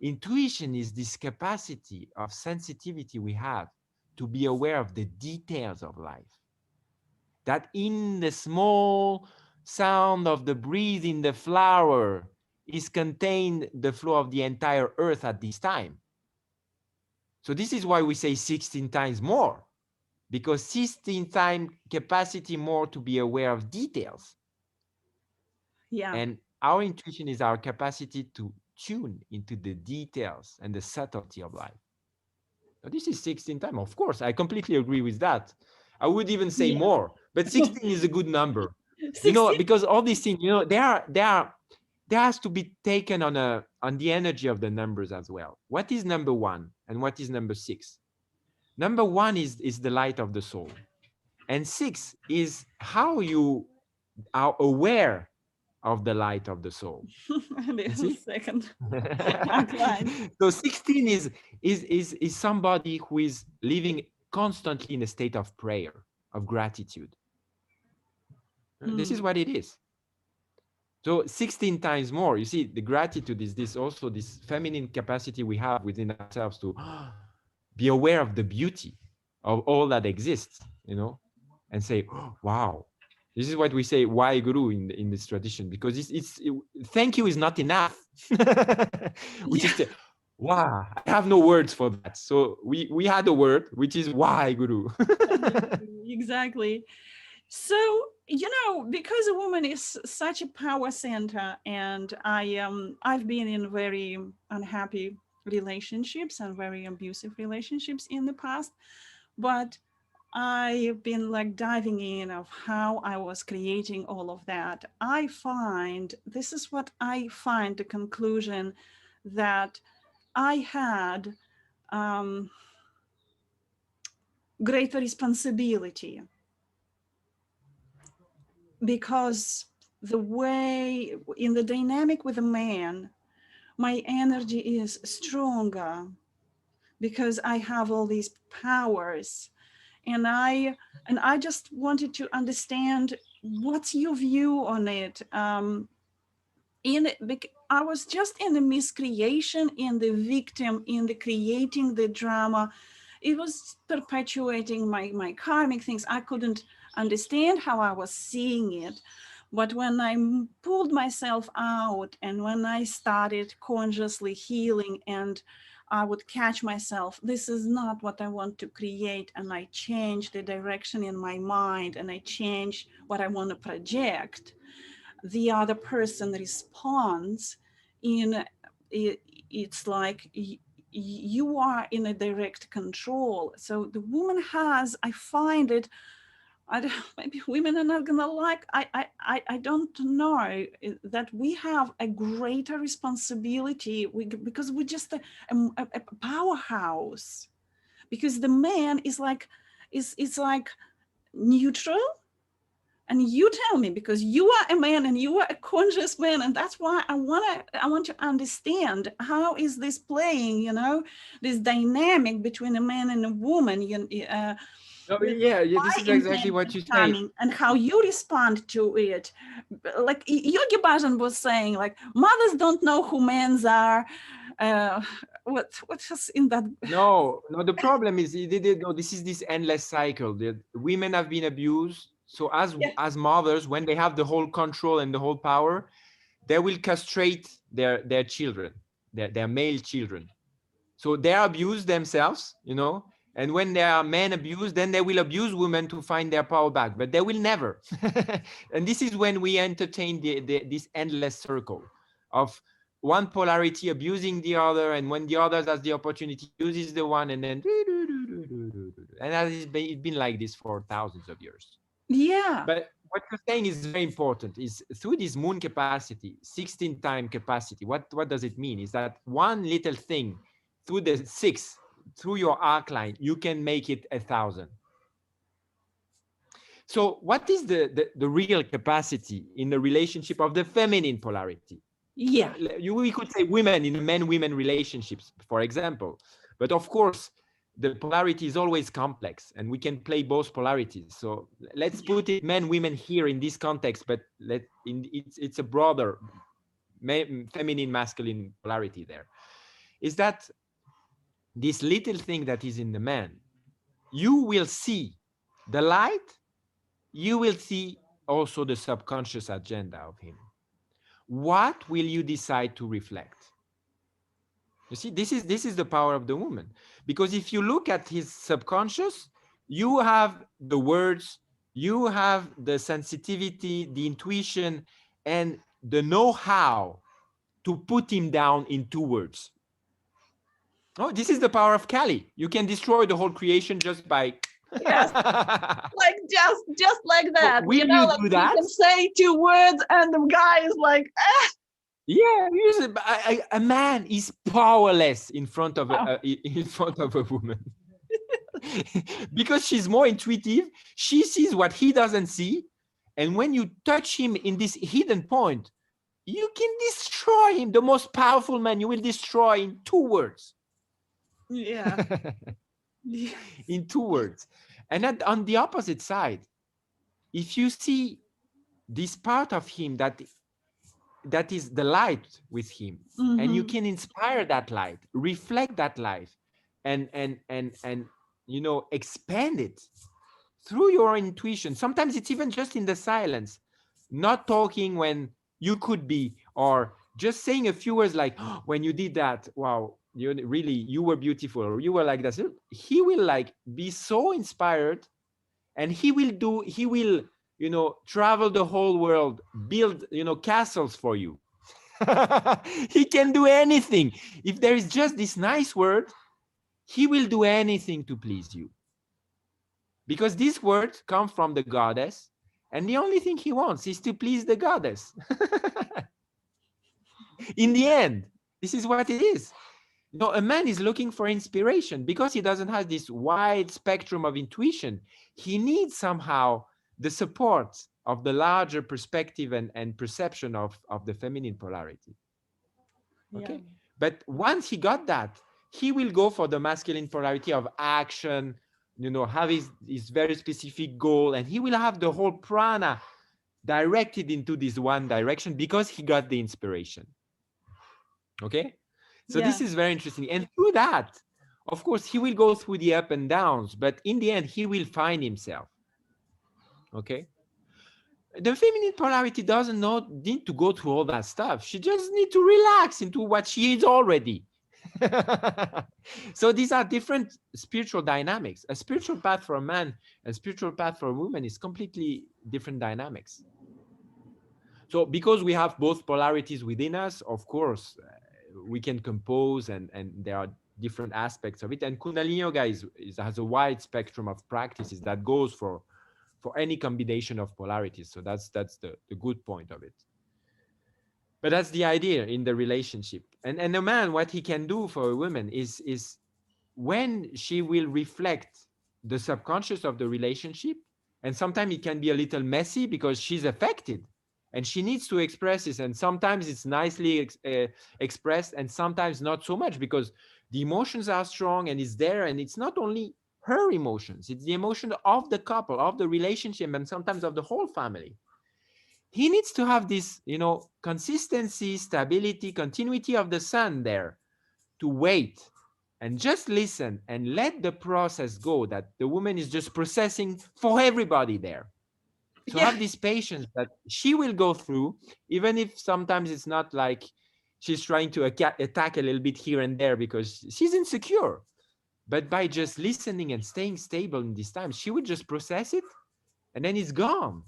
Intuition is this capacity of sensitivity we have to be aware of the details of life. That in the small sound of the breeze in the flower is contained the flow of the entire earth at this time. So this is why we say 16 times more, because 16 times capacity more to be aware of details. Yeah. And our intuition is our capacity to tune into the details and the subtlety of life. Now, this is 16 times. Of course, I completely agree with that. I would even say Yeah. more, but 16 is a good number. 16. Because all these things, there has to be taken on the energy of the numbers as well. What is number 1 and what is number 6? Number 1 is the light of the soul, and 6 is how you are aware of the light of the soul. You see? Second. Outline. So 16 is somebody who is living constantly in a state of prayer, of gratitude. This is what it is. So 16 times more. You see, the gratitude is this feminine capacity we have within ourselves to be aware of the beauty of all that exists, and say, oh, wow. This is what we say, why guru in this tradition, because thank you is not enough. We just say, wow, I have no words for that. So we had a word, which is why guru. Exactly. So, because a woman is such a power center, and I've been in very unhappy relationships and very abusive relationships in the past, but I've been like diving in of how I was creating all of that. I find this is what I find the conclusion that I had greater responsibility because the way in the dynamic with a man, my energy is stronger because I have all these powers, and I just wanted to understand what's your view on it. I was just in the miscreation, in the victim, in the creating the drama. It was perpetuating my karmic things. I couldn't understand how I was seeing it. But when I pulled myself out and when I started consciously healing, and I would catch myself, this is not what I want to create. And I change the direction in my mind and I change what I want to project. The other person responds in it's like you are in a direct control. So the woman has, I find it, I don't, maybe women are not gonna like, I don't know, that we have a greater responsibility because we're just a powerhouse, because the man is like is like neutral. And you tell me, because you are a man and you are a conscious man, and that's why I want to understand how is this playing, this dynamic between a man and a woman, Oh, with yeah, my this is exactly what intention you say. coming and how you respond to it. Like Yogi Bhajan was saying, like mothers don't know who men are. What is in that? No, the problem is no, this is this endless cycle. The women have been abused. So Yeah. as mothers, when they have the whole control and the whole power, they will castrate their children, their male children. So they are abused themselves, and when there are men abused, then they will abuse women to find their power back, but they will never. And this is when we entertain this endless circle of one polarity abusing the other, and when the other has the opportunity, uses the one, and then and that has been like this for thousands of years. Yeah. But what you're saying is very important, is through this moon capacity, 16 time capacity, what does it mean? Is that one little thing through the six, through your arc line, you can make it 1,000. So what is the real capacity in the relationship of the feminine polarity? Yeah. We could say women in men-women relationships, for example. But of course, the polarity is always complex, and we can play both polarities. So let's put it men-women here in this context, but it's a broader feminine-masculine polarity there. Is that this little thing that is in the man, you will see the light, you will see also the subconscious agenda of him. What will you decide to reflect? You see, this is the power of the woman. Because if you look at his subconscious, you have the words, you have the sensitivity, the intuition, and the know-how to put him down in 2 words. Oh, this is the power of Kali. You can destroy the whole creation just by Yes. Like just like So that, will you like do you that? can say 2 words and the guy is like, Yeah, a man is powerless in front of ah. in front of a woman. Because she's more intuitive, she sees what he doesn't see, and when you touch him in this hidden point, you can destroy him. The most powerful man you will destroy in 2 words. Yeah. Yeah. In 2 words. And on the opposite side, if you see this part of him that is the light with him, and you Mm-hmm. can inspire that light, reflect that light, and expand it through your intuition. Sometimes it's even just in the silence, not talking when you could be, or just saying a few words like, oh, when you did that, wow, you were beautiful, or you were like that. He will like be so inspired, and he will travel the whole world, build castles for you. He can do anything. If there is just this nice word, he will do anything to please you. Because this word comes from the goddess, and the only thing he wants is to please the goddess. In the end, this is what it is. No, a man is looking for inspiration because he doesn't have this wide spectrum of intuition. He needs somehow the support of the larger perspective and perception of the feminine polarity. Yeah. Okay. But once he got that, he will go for the masculine polarity of action, have his very specific goal, and he will have the whole prana directed into this one direction because he got the inspiration. Okay. So Yeah. this is very interesting. And through that, of course, he will go through the up and downs, but in the end, he will find himself. Okay. The feminine polarity doesn't need to go through all that stuff. She just needs to relax into what she is already. So these are different spiritual dynamics. A spiritual path for a man, a spiritual path for a woman is completely different dynamics. So because we have both polarities within us, of course, we can compose and there are different aspects of it. And Kundalini Yoga has a wide spectrum of practices that goes for any combination of polarities. So that's the good point of it. But that's the idea in the relationship. And a man, what he can do for a woman is when she will reflect the subconscious of the relationship, and sometimes it can be a little messy because she's affected and she needs to express this, and sometimes it's nicely expressed and sometimes not so much because the emotions are strong and it's there, and it's not only her emotions, it's the emotion of the couple, of the relationship, and sometimes of the whole family. He needs to have this, consistency, stability, continuity of the sun there, to wait and just listen and let the process go, that the woman is just processing for everybody there. So Yeah. have this patience that she will go through, even if sometimes it's not like she's trying to attack a little bit here and there because she's insecure. But by just listening and staying stable in this time, she will just process it and then it's gone.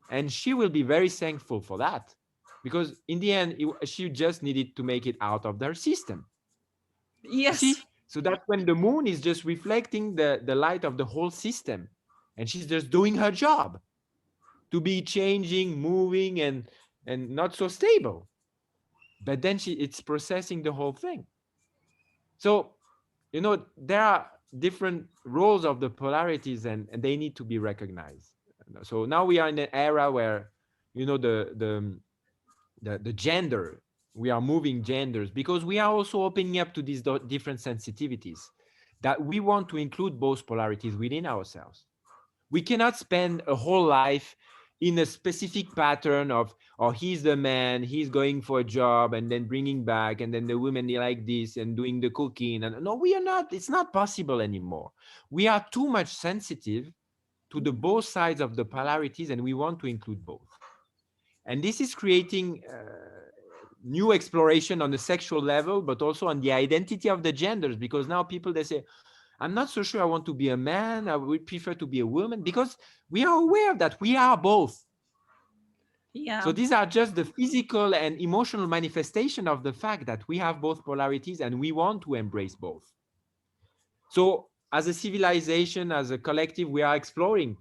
And she will be very thankful for that because in the end, she just needed to make it out of their system. You Yes. see? So that's when the moon is just reflecting the light of the whole system. And she's just doing her job to be changing, moving, and not so stable. But then it's processing the whole thing. So, there are different roles of the polarities and they need to be recognized. So now we are in an era where, the gender, we are moving genders because we are also opening up to these different sensitivities that we want to include both polarities within ourselves. We cannot spend a whole life in a specific pattern of, oh, he's the man, he's going for a job and then bringing back, and then the women like this and doing the cooking. And no, we are not. It's not possible anymore. We are too much sensitive to the both sides of the polarities, and we want to include both. And this is creating new exploration on the sexual level, but also on the identity of the genders, because now people, they say, I'm not so sure I want to be a man, I would prefer to be a woman, because we are aware that we are both. Yeah. So these are just the physical and emotional manifestation of the fact that we have both polarities and we want to embrace both. So as a civilization, as a collective, we are exploring,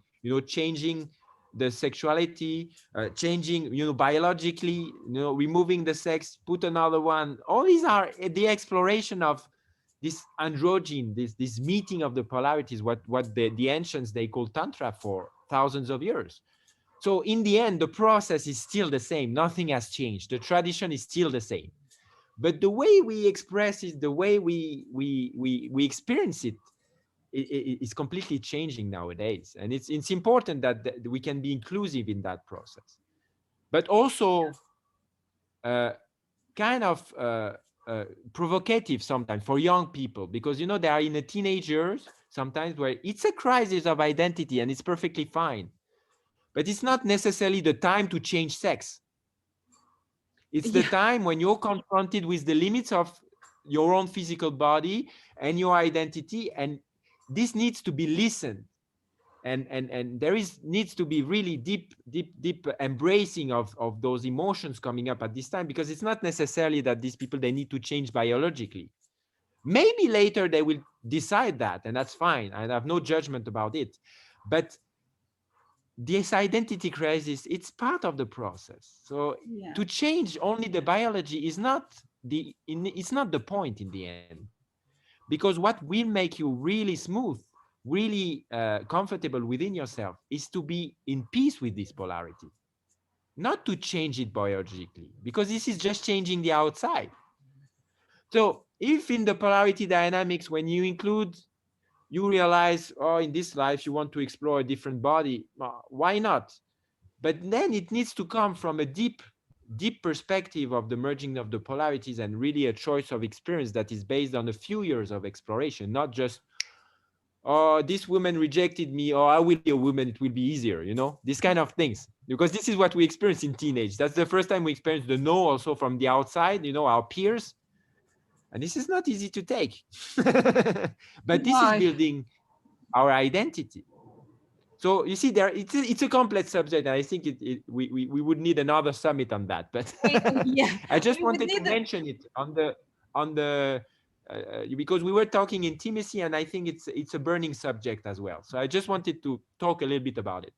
changing the sexuality, changing, biologically, removing the sex, put another one. All these are the exploration of this androgyne, this meeting of the polarities, what the ancients, they call Tantra for thousands of years. So in the end, the process is still the same. Nothing has changed. The tradition is still the same. But the way we express it, the way we experience it, is completely changing nowadays. And it's important that we can be inclusive in that process. But also kind of provocative sometimes for young people, because they are in the teenagers sometimes where it's a crisis of identity and it's perfectly fine. But it's not necessarily the time to change sex. It's the Yeah. time when you're confronted with the limits of your own physical body and your identity, and this needs to be listened. and there is needs to be really deep embracing of those emotions coming up at this time, because it's not necessarily that these people, they need to change biologically. Maybe later they will decide that, and that's fine. I have no judgment about it. But this identity crisis, it's part of the process. So Yeah. to change only the biology is not it's not the point in the end. Because what will make you really smooth, really comfortable within yourself, is to be in peace with this polarity, not to change it biologically, because this is just changing the outside. So if in the polarity dynamics, when you include, you realize, oh, in this life you want to explore a different body, why not? But then it needs to come from a deep perspective of the merging of the polarities, and really a choice of experience that is based on a few years of exploration, not just, oh, this woman rejected me, or I will be a woman, it will be easier, this kind of things. Because this is what we experience in teenage. That's the first time we experience the no also from the outside, our peers. And this is not easy to take. But this is Right. building our identity. So you see, it's a complex subject, and I think we would need another summit on that. But Yeah, I just we would wanted to need a, mention it on the because we were talking intimacy, and I think it's a burning subject as well. So I just wanted to talk a little bit about it.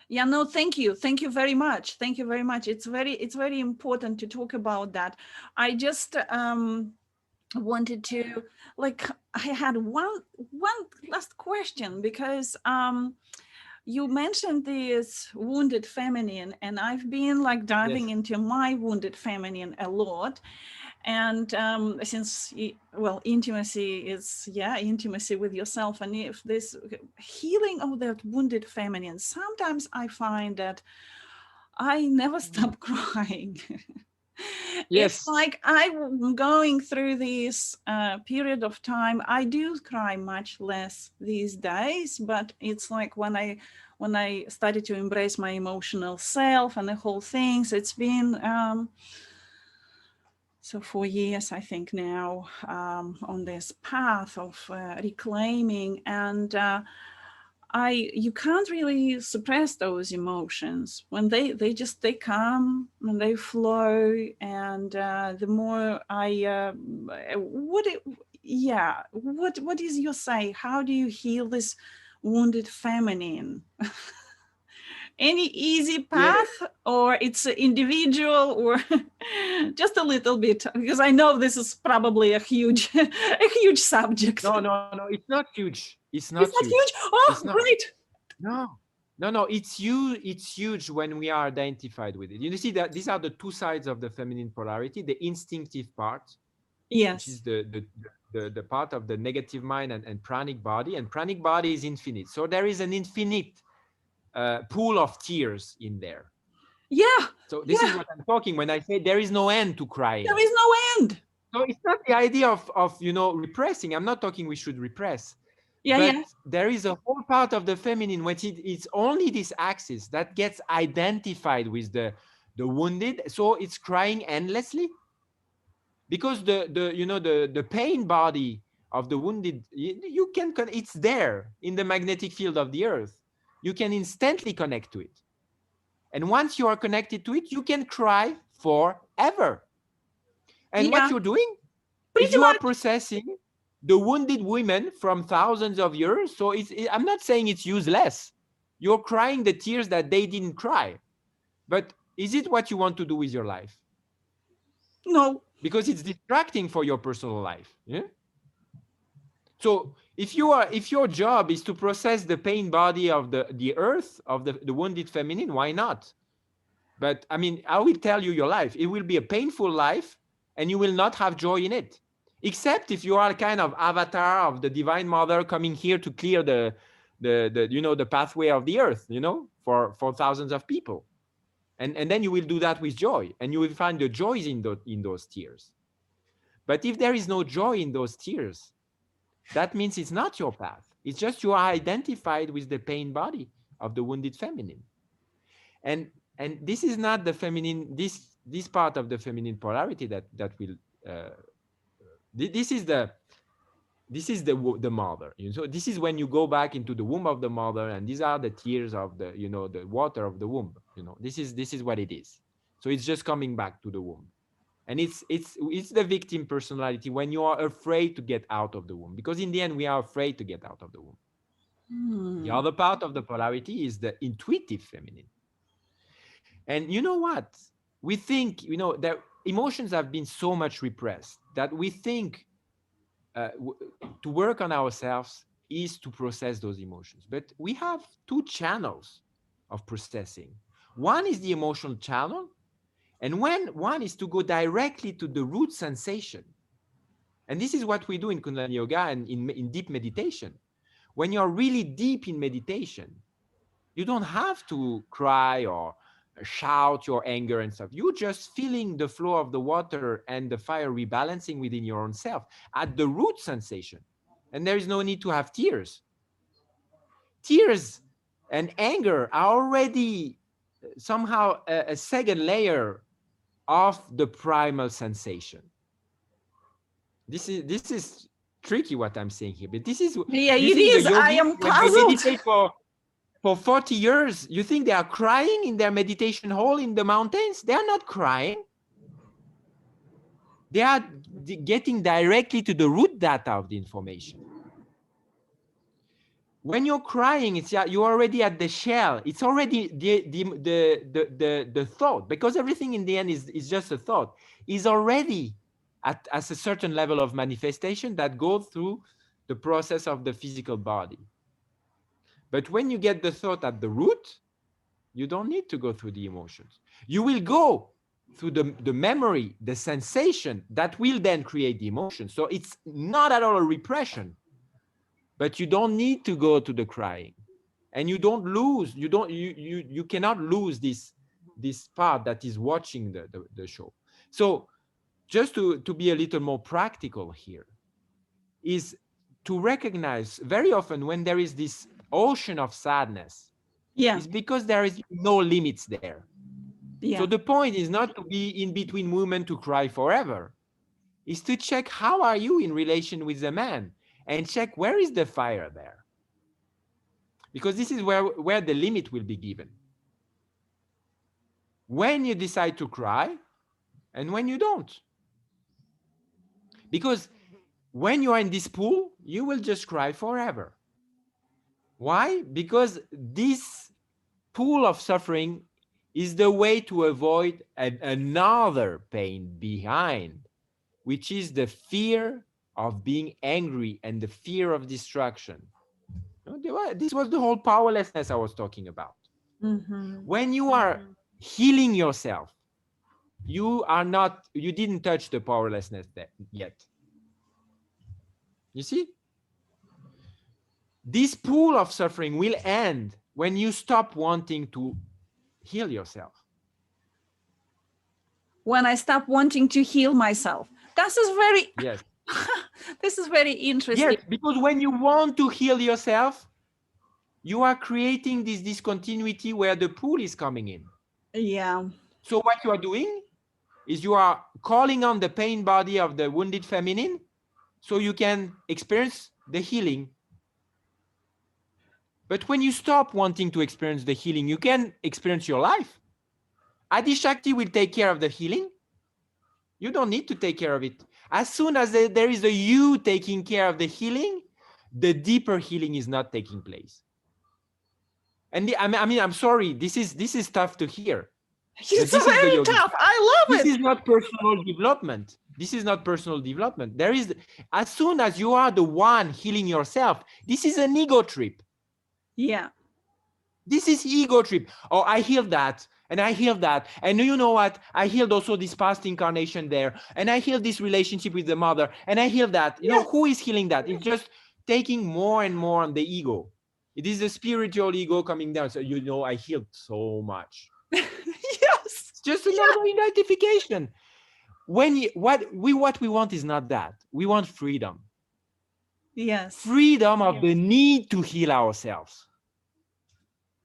yeah, no, thank you very much, thank you very much. It's very important to talk about that. I just wanted to, like, I had one last question, because you mentioned this wounded feminine, and I've been like diving Yes. into my wounded feminine a lot. And since, well, intimacy is, yeah, intimacy with yourself, and if this healing of that wounded feminine, sometimes I find that I never stop crying. It's Yes. like I'm going through this period of time. I do cry much less these days, but it's like when I started to embrace my emotional self and the whole thing. So it's been so 4 years, I think now, on this path of reclaiming, and you can't really suppress those emotions when they come and they flow. And the more what is your say? How do you heal this wounded feminine? Any easy Yeah. path, or it's individual, or just a little bit? Because I know this is probably a huge a huge subject. No, it's not huge. It's not It's not huge. huge. It's Oh, not. great. No, no, it's huge when we are identified with it. You see that these are the two sides of the feminine polarity: the instinctive part, which is Yes. the part of the negative mind, and pranic body. And pranic body is infinite. So there is an infinite pool of tears in there. Yeah. So this is Yeah. what I'm talking when I say there is no end to crying. There is no end. So it's not the idea of repressing. I'm not talking we should repress, Yeah. but Yeah. there is a whole part of the feminine which it's only this axis that gets identified with the wounded. So it's crying endlessly, because the pain body of the wounded, you can it's there in the magnetic field of the earth. You can instantly connect to it, and once you are connected to it, you can cry forever. And what Yeah. you're doing is Pretty you are much. processing the wounded women from thousands of years. So I'm not saying it's useless. You're crying the tears that they didn't cry. But is it what you want to do with your life? No. Because it's distracting for your personal life. Yeah? So if your job is to process the pain body of the earth, of the wounded feminine, why not? But I mean, I will tell you your life. It will be a painful life, and you will not have joy in it. Except if you are kind of avatar of the divine mother coming here to clear the pathway of the earth, for thousands of people. And then you will do that with joy, and you will find the joys in those tears. But if there is no joy in those tears, that means it's not your path. It's just you are identified with the pain body of the wounded feminine. And this is not the feminine, this part of the feminine polarity that will this is This is the mother. So this is when you go back into the womb of the mother, and these are the tears of the, the water of the womb. This is what it is. So it's just coming back to the womb. And it's the victim personality when you are afraid to get out of the womb, because in the end we are afraid to get out of the womb. The other part of the polarity is the intuitive feminine. And you know what? We think, that emotions have been so much repressed that we think to work on ourselves is to process those emotions. But we have two channels of processing. One is the emotional channel, and one is to go directly to the root sensation. And this is what we do in Kundalini Yoga and in deep meditation. When you're really deep in meditation, you don't have to cry or shout your anger and stuff. You're just feeling the flow of the water and the fire rebalancing within your own self at the root sensation. And there is no need to have tears. Tears and anger are already somehow a second layer of the primal sensation. This is tricky what I'm saying here, but this is, Yeah, you it think is. the I yogis, am when they puzzled. meditate for 40 years, you think they are crying in their meditation hall in the mountains? They are not crying. They are getting directly to the root data of the information. When you're crying, you're already at the shell. It's already the thought, because everything in the end is just a thought, is already at a certain level of manifestation that goes through the process of the physical body. But when you get the thought at the root, you don't need to go through the emotions. You will go through the memory, the sensation that will then create the emotion. So it's not at all a repression, but you don't need to go to the crying. And you don't lose, you cannot lose this part that is watching the show. So just to be a little more practical here, is to recognize very often when there is this ocean of sadness, Yeah. is because there is no limits there. Yeah. So the point is not to be in between women to cry forever, is to check how are you in relation with the man, and check where is the fire there. Because this is where the limit will be given. When you decide to cry and when you don't. Because when you are in this pool, you will just cry forever. Why? Because this pool of suffering is the way to avoid another pain behind, which is the fear of being angry and the fear of destruction. This was the whole powerlessness I was talking about. When you are healing yourself, you didn't touch the powerlessness yet. You see? This pool of suffering will end when you stop wanting to heal yourself. When I stop wanting to heal myself. This is very, Yes. this is very interesting. Yes, because when you want to heal yourself, you are creating this discontinuity where the pool is coming in. Yeah. So what you are doing is you are calling on the pain body of the wounded feminine so you can experience the healing. But when you stop wanting to experience the healing, you can experience your life. Adi Shakti will take care of the healing. You don't need to take care of it. As soon as there is a you taking care of the healing, the deeper healing is not taking place. And I'm sorry, this is tough to hear. It's very tough. I love it. This is not personal development. This is not personal development. There is, as soon as you are the one healing yourself, this is an ego trip. Yeah. This is ego trip. Oh, I healed that. And I healed that. And you know what? I healed also this past incarnation there. And I healed this relationship with the mother. And I healed that. You know, who is healing that? It's just taking more and more on the ego. It is the spiritual ego coming down. So, I healed so much. Yes. It's just another identification. What we want is not that. We want freedom. Yes. Freedom of the need to heal ourselves.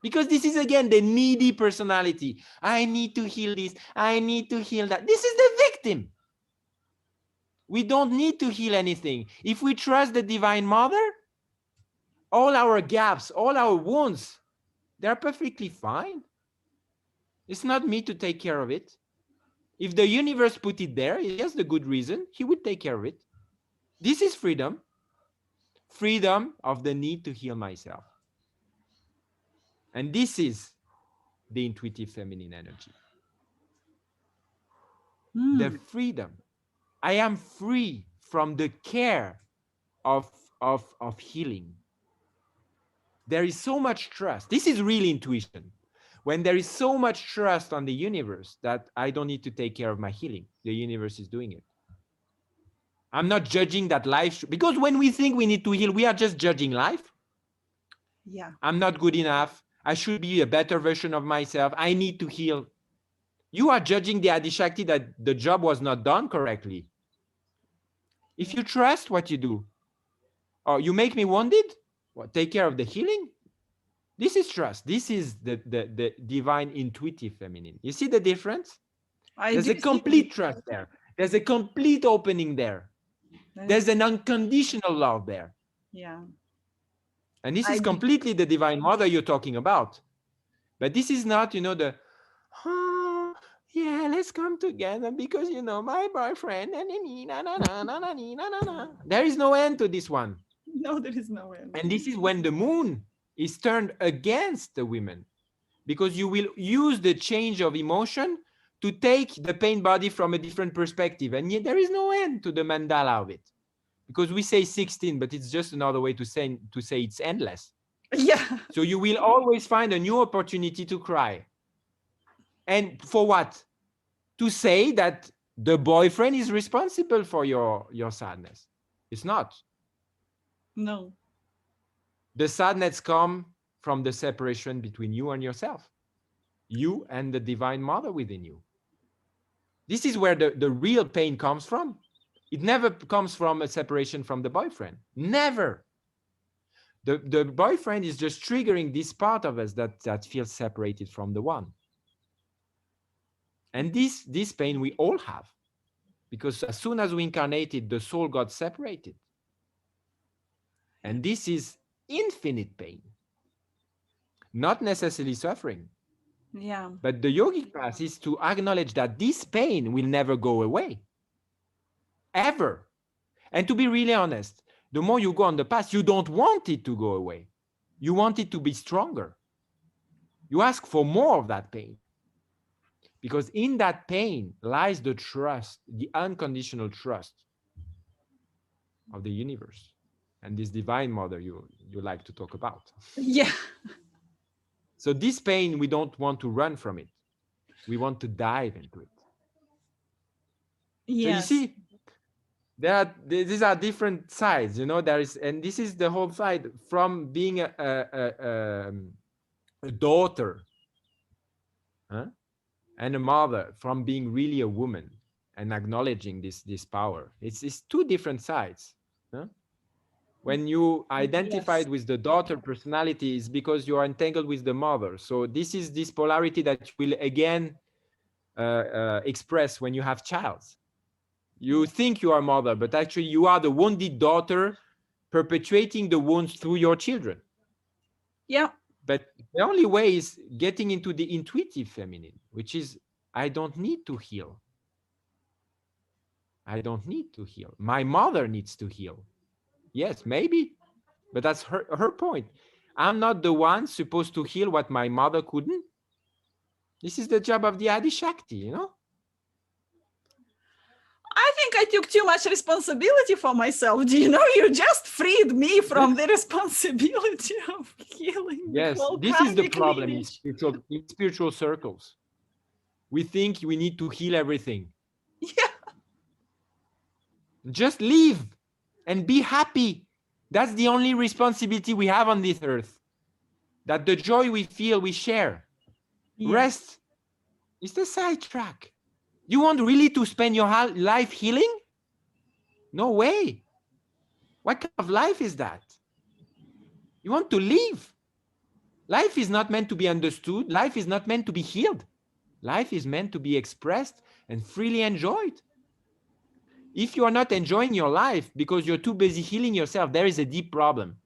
Because this is, again, the needy personality. I need to heal this. I need to heal that. This is the victim. We don't need to heal anything. If we trust the Divine Mother, all our gaps, all our wounds, they're perfectly fine. It's not me to take care of it. If the universe put it there, he has the good reason, he would take care of it. This is freedom. Freedom of the need to heal myself. And this is the intuitive feminine energy. The freedom. I am free from the care of healing. There is so much trust. This is really intuition. When there is so much trust on the universe that I don't need to take care of my healing, the universe is doing it. I'm not judging that life, because when we think we need to heal, we are just judging life. Yeah. I'm not good enough. I should be a better version of myself. I need to heal. You are judging the Adishakti that the job was not done correctly. If you trust what you do, or you make me wounded, what, take care of the healing? This is trust. This is the divine intuitive feminine. You see the difference? There's a complete trust there. There's a complete opening there. There's an unconditional love there. Yeah. And this is completely the Divine Mother you're talking about. But this is not, the, oh, yeah, let's come together because, my boyfriend, there is no end to this one. No, there is no end. And this is when the moon is turned against the women, because you will use the change of emotion to take the pain body from a different perspective. And yet there is no end to the mandala of it. Because we say 16, but it's just another way to say it's endless. Yeah. So you will always find a new opportunity to cry. And for what? To say that the boyfriend is responsible for your sadness. It's not. No. The sadness comes from the separation between you and yourself. You and the Divine Mother within you. This is where the real pain comes from. It never comes from a separation from the boyfriend. Never. The boyfriend is just triggering this part of us that feels separated from the one. And this pain we all have. Because as soon as we incarnated, the soul got separated. And this is infinite pain. Not necessarily suffering. Yeah. But the yogic path is to acknowledge that this pain will never go away. Ever. And to be really honest, the more you go on the path, you don't want it to go away. You want it to be stronger. You ask for more of that pain. Because in that pain lies the trust, the unconditional trust of the universe. And this Divine Mother you like to talk about. Yeah. So this pain, we don't want to run from it. We want to dive into it. Yes. So you see, these are different sides, and this is the whole side from being a daughter and a mother, from being really a woman and acknowledging this power. It's two different sides. When you identified with the daughter personality, is because you are entangled with the mother. So this is this polarity that you will again express when you have child. You think you are mother, but actually you are the wounded daughter perpetuating the wounds through your children. Yeah. But the only way is getting into the intuitive feminine, which is, I don't need to heal. I don't need to heal. My mother needs to heal. Yes, maybe, but that's her point. I'm not the one supposed to heal what my mother couldn't. This is the job of the Adi Shakti, I think I took too much responsibility for myself. Do you know, you just freed me from the responsibility of healing. Yes, this is the problem in spiritual circles. We think we need to heal everything. Yeah. Just live and be happy. That's the only responsibility we have on this earth. That the joy we feel, we share. Yeah. Rest is the sidetrack. You want really to spend your life healing? No way. What kind of life is that? You want to live. Life is not meant to be understood. Life is not meant to be healed. Life is meant to be expressed and freely enjoyed. If you are not enjoying your life because you're too busy healing yourself, there is a deep problem.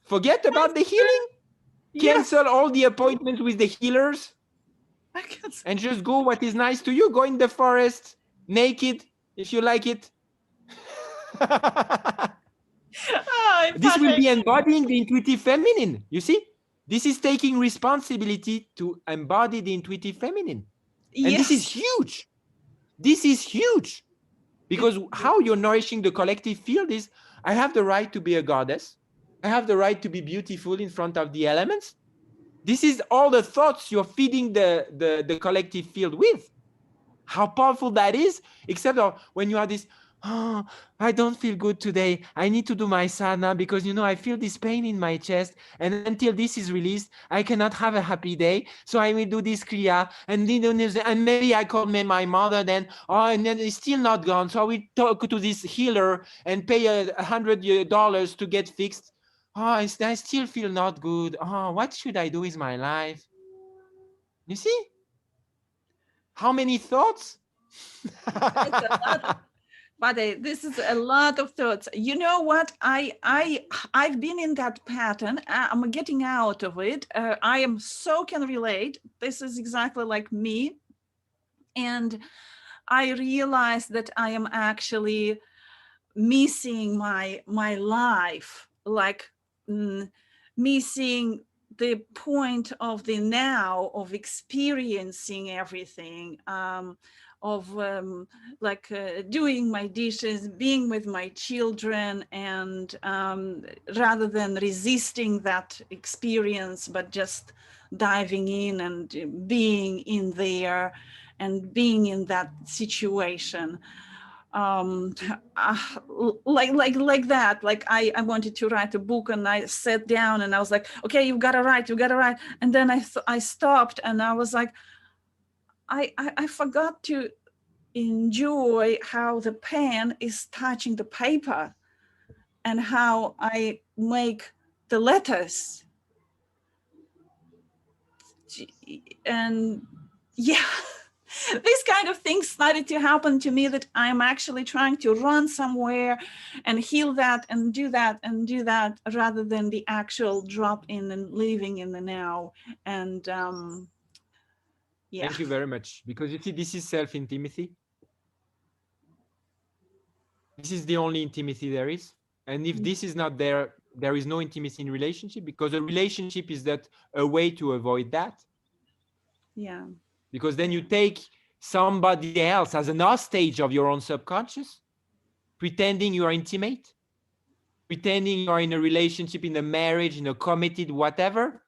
Forget about the healing. Yes. Cancel all the appointments with the healers I can say. and just go what is nice to you. Go in the forest naked if you like it. Oh, This will be embodying the intuitive feminine. You see, this is taking responsibility to embody the intuitive feminine. And this is yes. huge. This is huge. Because how you're nourishing the collective field is, I have the right to be a goddess. I have the right to be beautiful in front of the elements. This is all the thoughts you're feeding the collective field with. How powerful that is, except when you are this, oh, I don't feel good today. I need to do my sadhana because, I feel this pain in my chest. And until this is released, I cannot have a happy day. So I will do this kriya. And maybe I call my mother then. Oh, and then it's still not gone. So I will talk to this healer and pay $100 to get fixed. Oh, I still feel not good. Oh, what should I do with my life? You see? How many thoughts? It's a lot. But this is a lot of thoughts. You know what? I've been in that pattern. I'm getting out of it. I am so can relate. This is exactly like me. And I realized that I am actually missing my life, like missing the point of the now, of experiencing everything, of doing my dishes, being with my children, and rather than resisting that experience, but just diving in and being in there and being in that situation. um like that. Like I wanted to write a book, and I sat down and I was like, okay, you gotta write, and then I stopped, and I was like, I forgot to enjoy how the pen is touching the paper and how I make the letters. And yeah, these kind of things started to happen to me, that I'm actually trying to run somewhere and heal that and do that and do that, rather than the actual drop in and living in the now. And yeah. Thank you very much. Because you see, this is self-intimacy. This is the only intimacy there is. And if this is not there, there is no intimacy in relationship, because a relationship is that a way to avoid that. Yeah. Because then you take somebody else as an hostage of your own subconscious, pretending you are intimate, pretending you are in a relationship, in a marriage, in a committed whatever,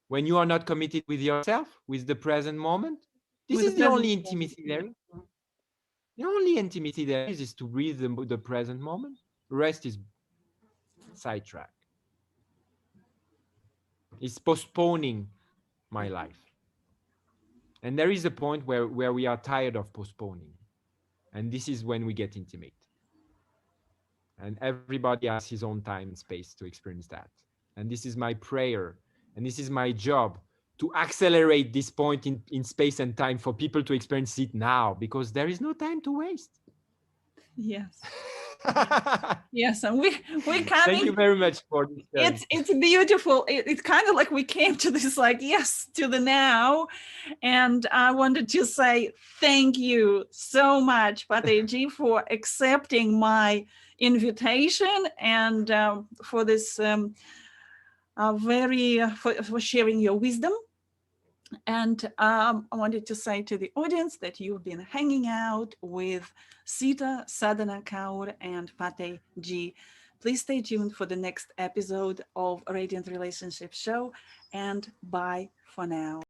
when you are not committed with yourself, with the present moment. This With the is the present only intimacy there is. The only intimacy there is to breathe the present moment. The rest is sidetrack. It's postponing my life. And there is a point where we are tired of postponing. And this is when we get intimate. And everybody has his own time and space to experience that. And this is my prayer. And this is my job, to accelerate this point in space and time for people to experience it now, because there is no time to waste. Yes. Yes, and we're coming. Thank you very much for this. It's beautiful. It's kind of like we came to this, like, yes, to the now. And I wanted to say thank you so much, Fateh Ji, for accepting my invitation, and for this for sharing your wisdom. And I wanted to say to the audience that you've been hanging out with SITA Sadhana Kaur and Fateh Ji. Please stay tuned for the next episode of Radiant Relationship Show, and bye for now.